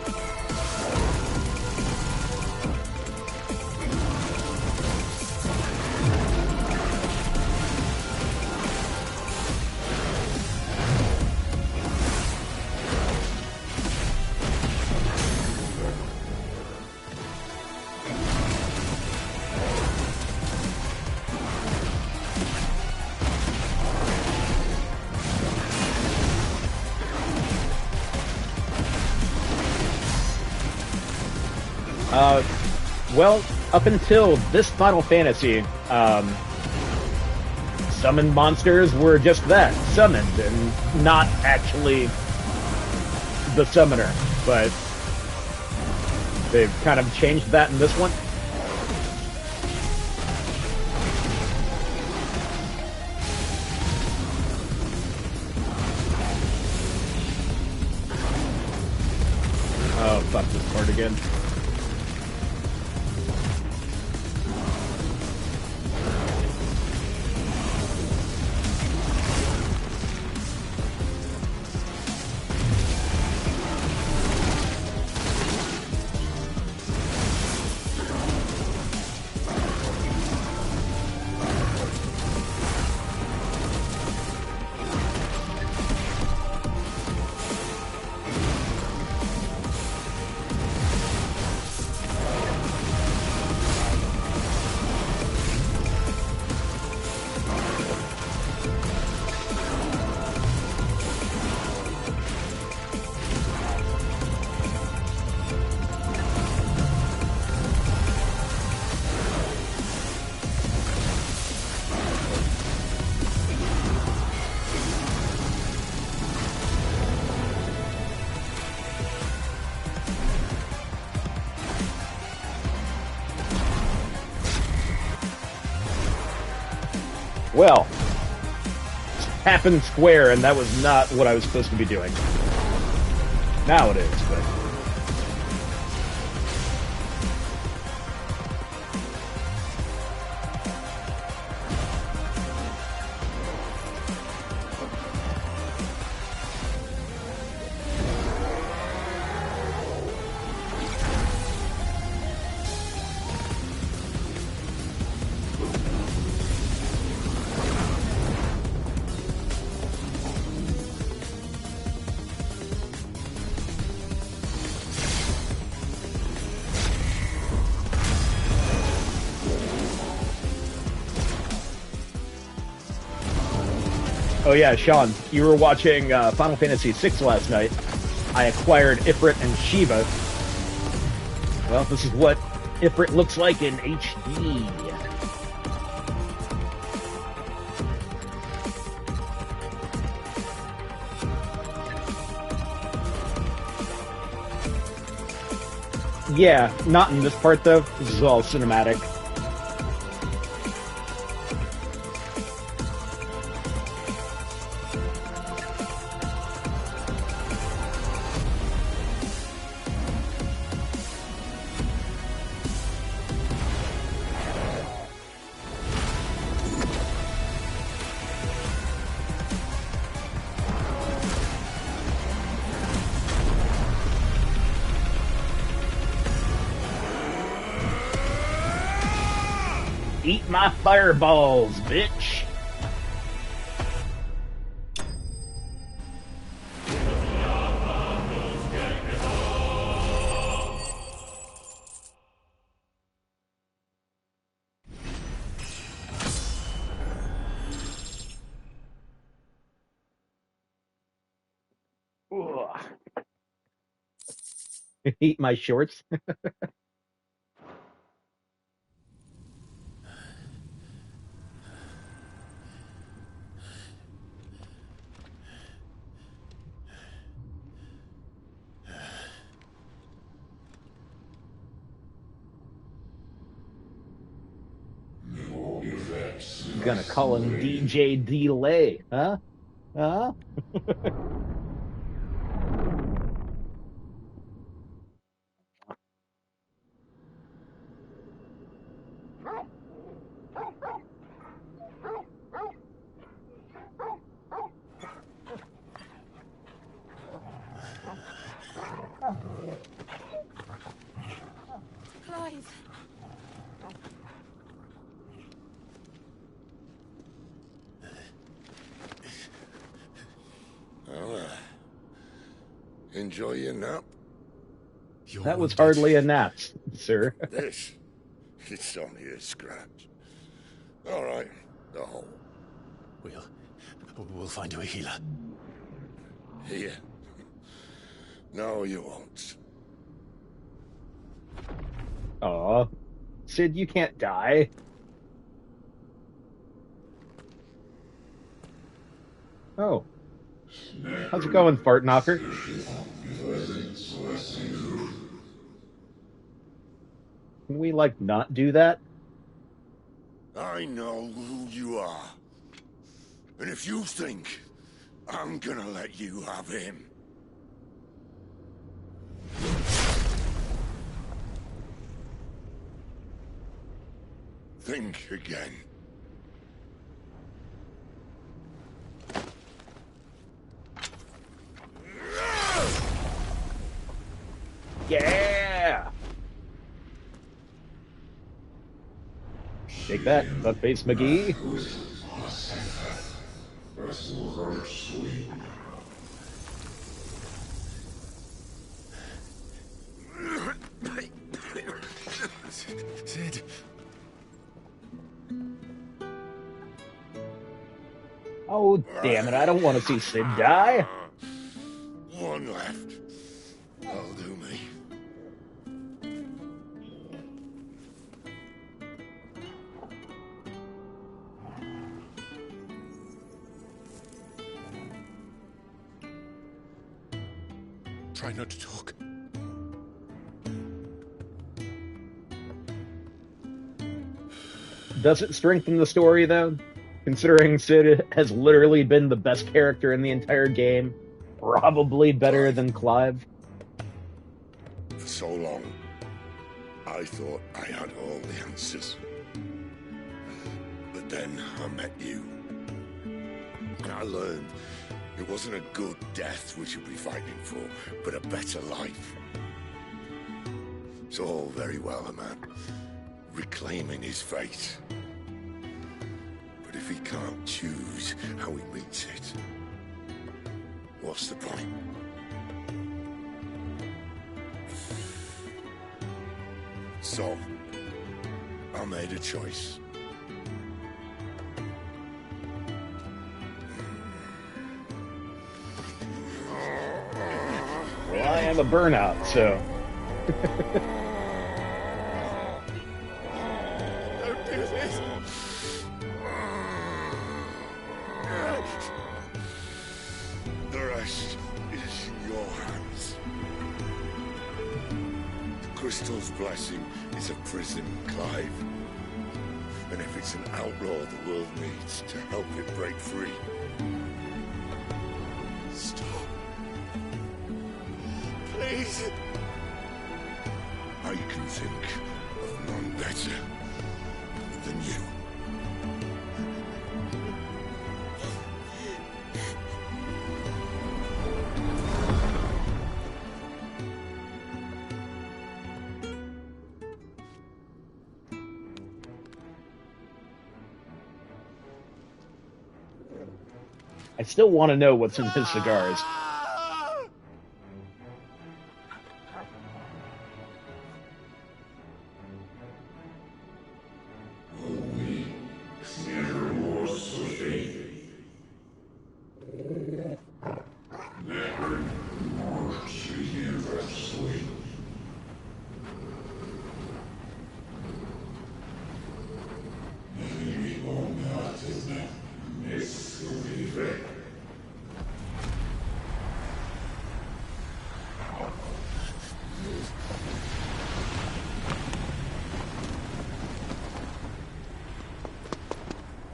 Well, up until this Final Fantasy, summoned monsters were just that, summoned, and not actually the summoner. But they've kind of changed that in this one. Oh, fuck this part again. Well, happened square, and that was not what I was supposed to be doing. Now it is, but... Oh yeah, Sean, you were watching Final Fantasy VI last night. I acquired Ifrit and Shiva. Well, this is what Ifrit looks like in HD. Yeah, not in this part though. This is all cinematic. Eat my fireballs, bitch! Eat my shorts. Gonna call him DJ Delay, huh? Huh? Clive. Well, enjoy your nap. That was hardly a nap, sir. This, it's only a scratch. All right, the hole. We'll find you a healer. Here. No, you won't. Aw. Sid, you can't die. Oh. How's it going, Fart Knocker? Can we, like, not do that? I know who you are. And if you think I'm gonna let you have him... think again. Yeah! Take that, Buttface McGee. Sid. Oh, damn it, I don't want to see Sid die. One left. That'll do me. Try not to talk. Does it strengthen the story, though? Considering Cid has literally been the best character in the entire game, probably better than Clive. For so long, I thought I had all the answers. But then I met you. And I learned it wasn't a good death we should be fighting for, but a better life. It's all very well, a man reclaiming his fate. But if he can't choose how he meets it, what's the point? So, I made a choice. Well, I am a burnout, so... Don't do this! The rest is in your hands. The Crystal's blessing is a prison, Clive. And if it's an outlaw the world needs to help it break free... Stop. Please. I can think of none better than you. I still want to know what's in his cigars.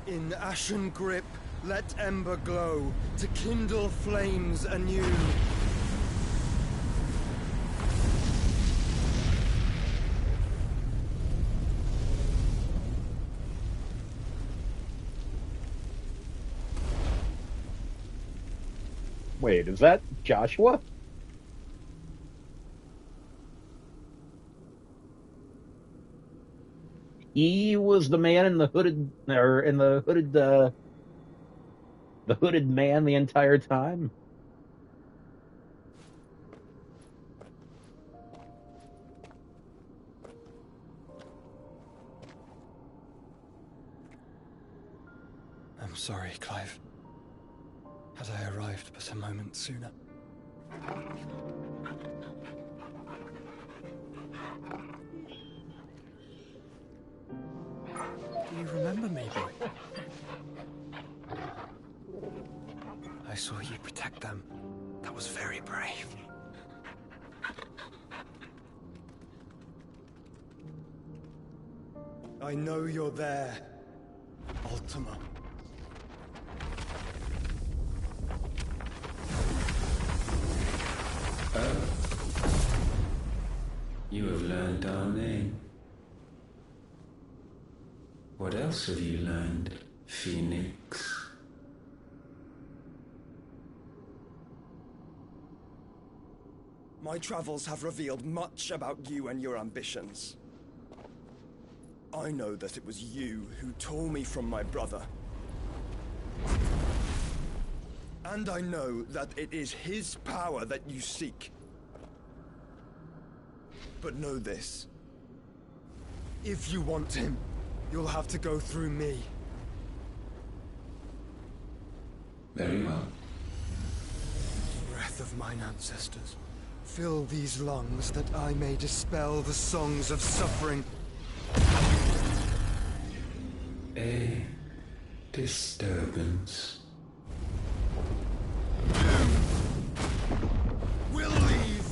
In ashen grip, let ember glow, to kindle flames anew. Wait, is that Joshua? He was the man in the hooded, or in the hooded man the entire time. I'm sorry, Clive. Had I arrived but a moment sooner. Do you remember me, boy? I saw you protect them. That was very brave. I know you're there, Ultima. You have learned our name. What else have you learned, Phoenix? My travels have revealed much about you and your ambitions. I know that it was you who tore me from my brother. And I know that it is his power that you seek. But know this. If you want him, you'll have to go through me. Very well. Breath of mine ancestors, fill these lungs that I may dispel the songs of suffering. A disturbance. We'll leave.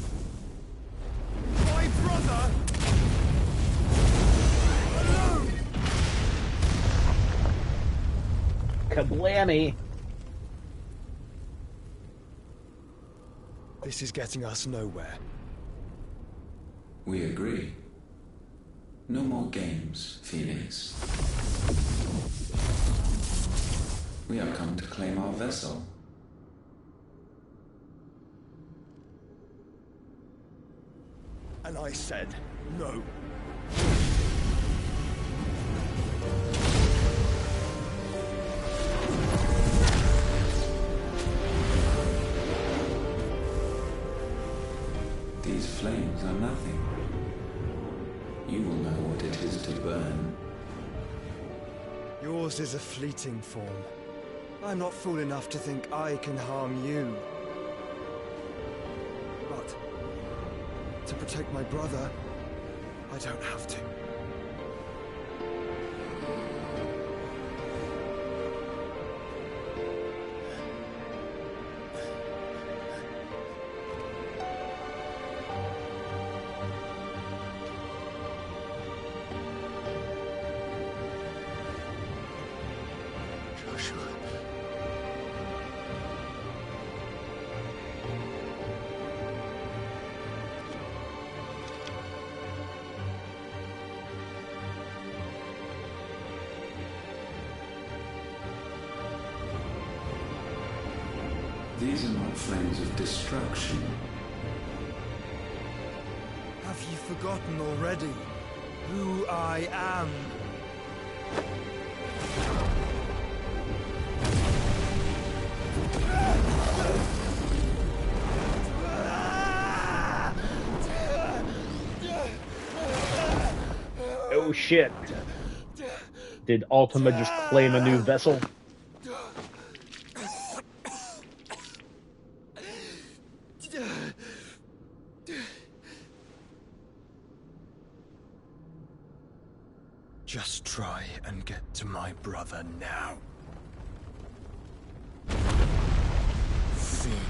My brother! Alone! Kablammy! This is getting us nowhere. We agree. No more games, Phoenix. We have come to claim our vessel. And I said no. These flames are nothing. You will know what it is to burn. Yours is a fleeting form. I'm not fool enough to think I can harm you. But to protect my brother, I don't have to. Joshua. These are not flames of destruction. Have you forgotten already who I am? Oh shit. Did Ultima just claim a new vessel? Just try and get to my brother now. Fiend.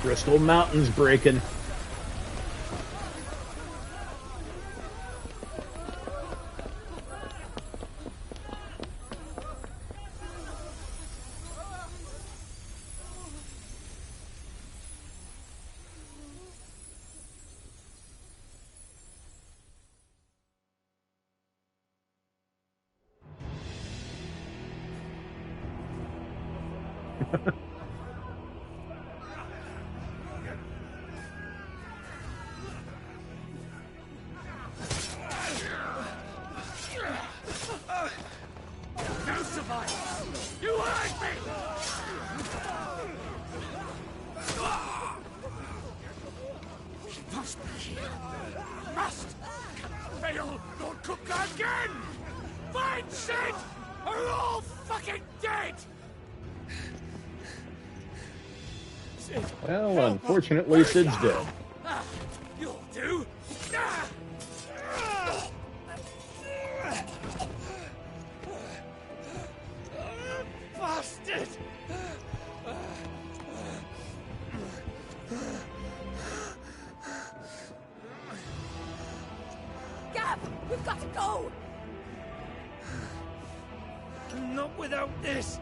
Crystal Mountain's breaking. Well, unfortunately, Sid's dead. You'll do. Bastard! Gab, we've got to go. Not without this.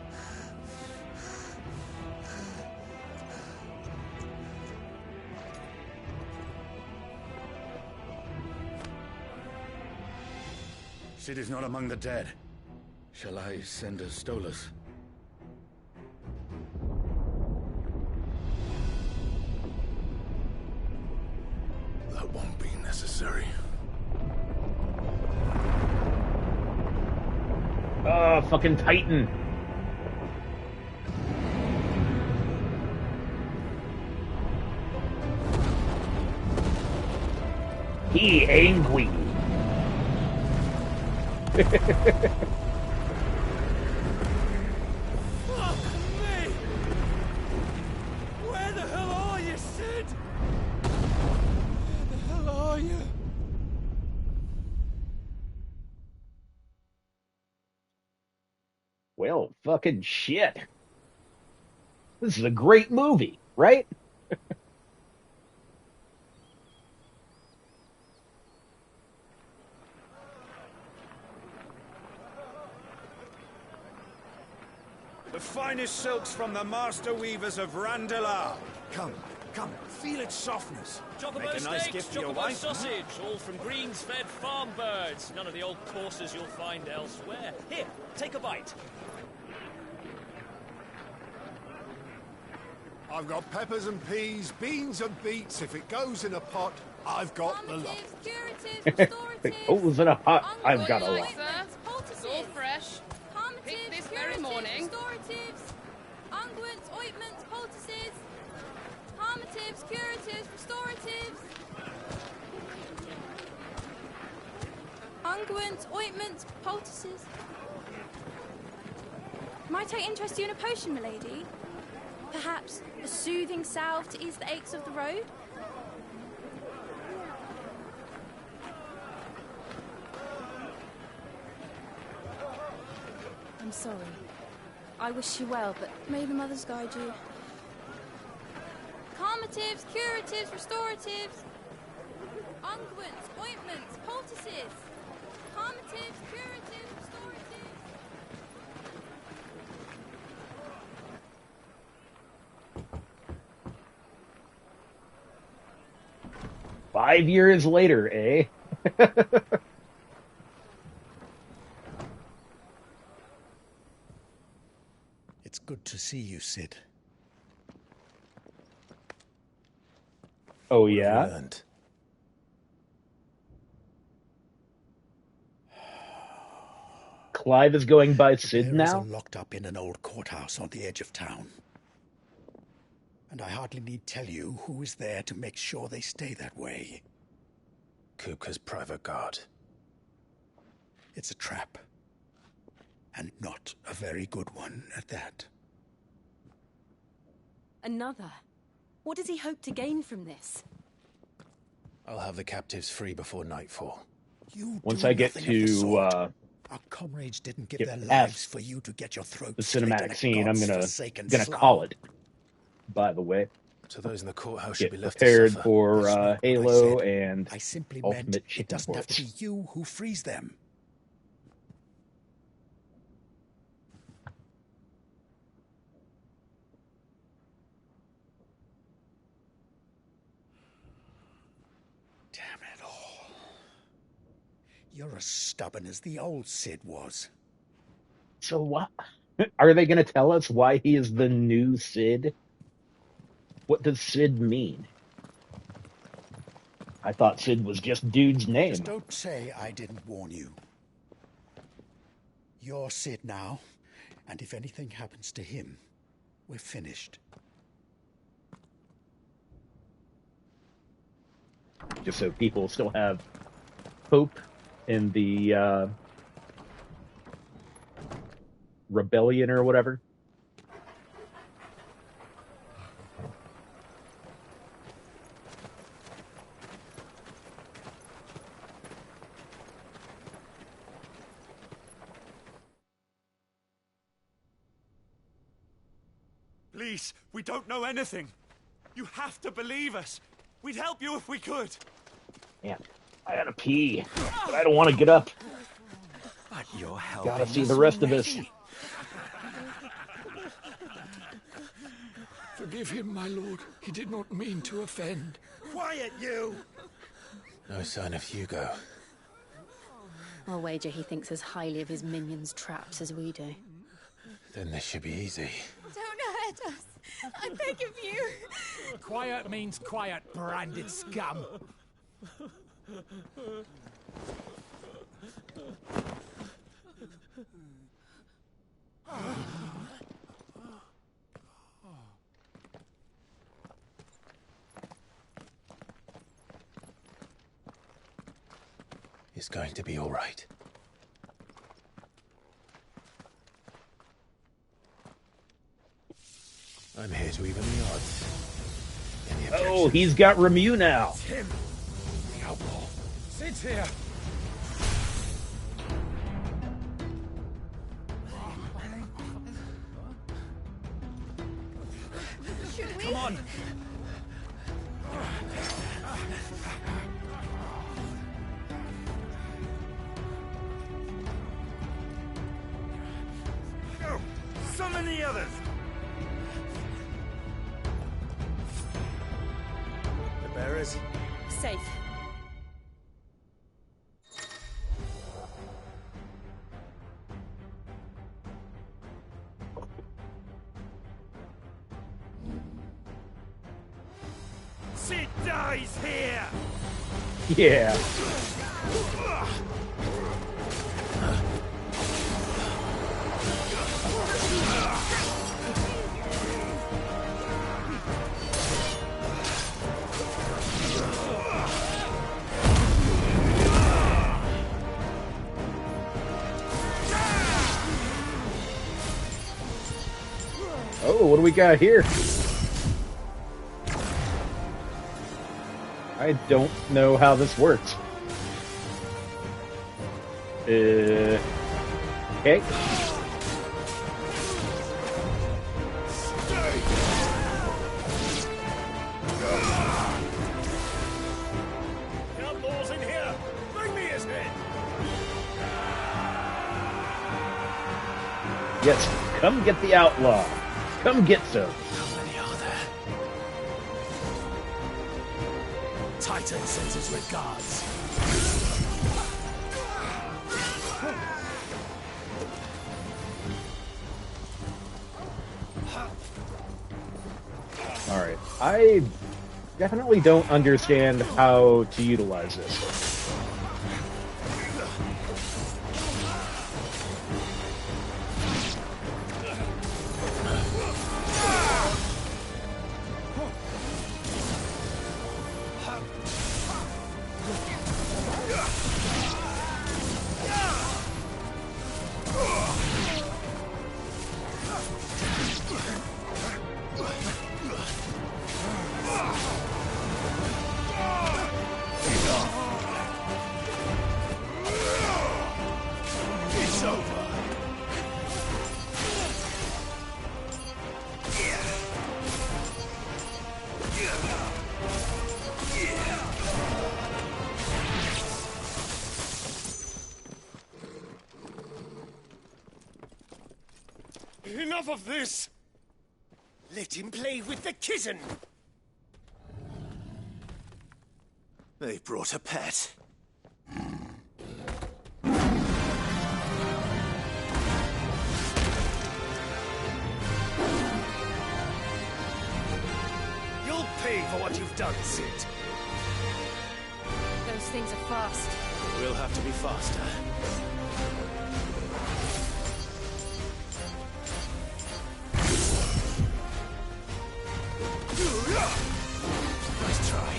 Cid is not among the dead. Shall I send a Stolas? That won't be necessary. Fucking Titan. He angry. Fuck me! Where the hell are you, Cid? Where the hell are you? Well, fucking shit. This is a great movie, right? The finest silks from the master weavers of Randalar. Come, feel its softness. Make Chocobo a nice steaks, gift for your chocobo wife. sausage, all from greens-fed farm birds. None of the old courses you'll find elsewhere. Here, take a bite. I've got peppers and peas, beans and beets. If it goes in a pot, I've got the lot. If it goes in a pot, I've got a lot. It's all fresh. Picked this very morning. Restoratives, unguents, ointments, poultices, harmatives, curatives, restoratives. Unguents, ointments, poultices. Might I interest you in a potion, milady? Perhaps a soothing salve to ease the aches of the road? I'm sorry. I wish you well, but may the mothers guide you. Calmatives, curatives, restoratives. Unguents, ointments, poultices. Calmatives, curatives, restoratives. 5 years later, eh? It's good to see you, Cid. Oh, yeah? Learned. Clive is going by Cid There is now? a locked up in an old courthouse on the edge of town. And I hardly need tell you who is there to make sure they stay that way. Kupka's private guard. It's a trap. And not a very good one at that. Another? What does he hope to gain from this? I'll have the captives free before nightfall. Once I get to Our comrades didn't give get their past lives for you to get your throat the slit in cinematic a scene, I'm god's-forsaken gonna slum. call it. By the way, So those in the courthouse get should be left to prepared suffer. for That's not what I Halo said. and I simply meant Ultimate it Chicken doesn't have to be Horse. you who frees them. Damn it all. You're as stubborn as the old Cid was. So what? Are they going to tell us why he is the new Cid? What does Cid mean? I thought Cid was just dude's name. Just don't say I didn't warn you. You're Cid now, and if anything happens to him, we're finished. Just so people still have hope in the rebellion or whatever. Please, we don't know anything. You have to believe us. We'd help you if we could. Yeah, I gotta pee, but I don't want to get up. But you're Gotta see the rest of this. Forgive him, my lord. He did not mean to offend. Quiet, you! No sign of Hugo. I'll wager he thinks as highly of his minions' traps as we do. Then this should be easy. Don't hurt us. I beg of you. Quiet means quiet, branded scum. It's going to be all right. I'm here to even the odds. Any Oh, objections? he's got Remu now. Him, the outlaw. Sid's here. on! Go! Summon the others! The bearers? Safe. Sid dies here! Yeah. Oh, what do we got here? I don't know how this works. Okay. Outlaws in here! Bring me his head! Yes, come get the outlaw. Come get some. How many are there? Titan sends his regards. Alright, I definitely don't understand how to utilize this. Enough of this! Let him play with the kitten! They brought a pet. You'll pay for what you've done, Sid. Those things are fast. We'll have to be faster. Nice try.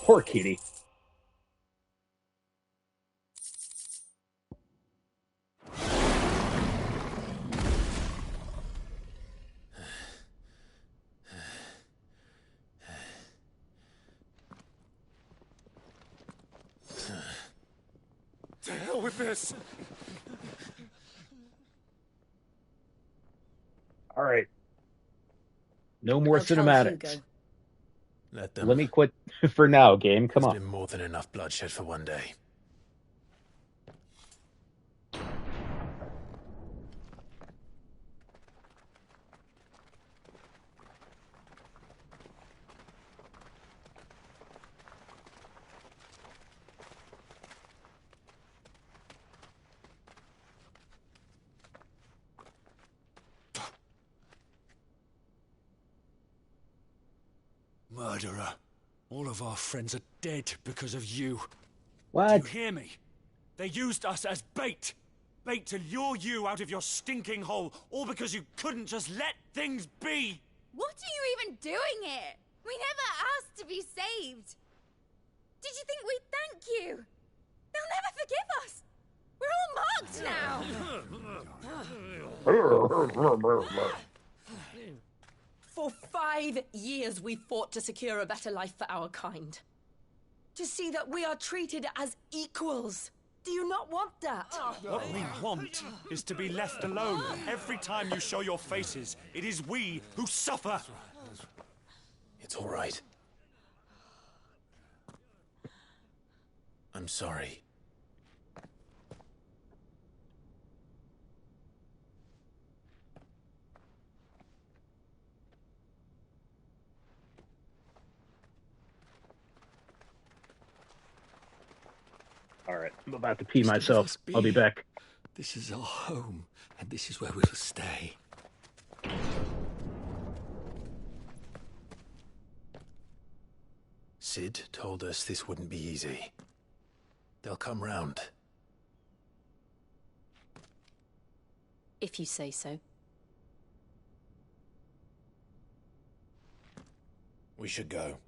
Poor kitty. To hell with this! All right. No more I'll tell cinematics. Hugo. Let them. Let me quit for now, game. Come There's on. been more than enough bloodshed for one day. Murderer. All of our friends are dead because of you. What? Do you hear me? They used us as bait. Bait to lure you out of your stinking hole, all because you couldn't just let things be. What are you even doing here? We never asked to be saved. Did you think we'd thank you? They'll never forgive us. We're all marked now. For 5 years we fought to secure a better life for our kind. To see that we are treated as equals. Do you not want that? What we want is to be left alone. Every time you show your faces, it is we who suffer. It's all right. I'm sorry. All right, I'm about to pee myself. I'll be back. This is our home, and this is where we'll stay. Sid told us this wouldn't be easy. They'll come round. If you say so. We should go.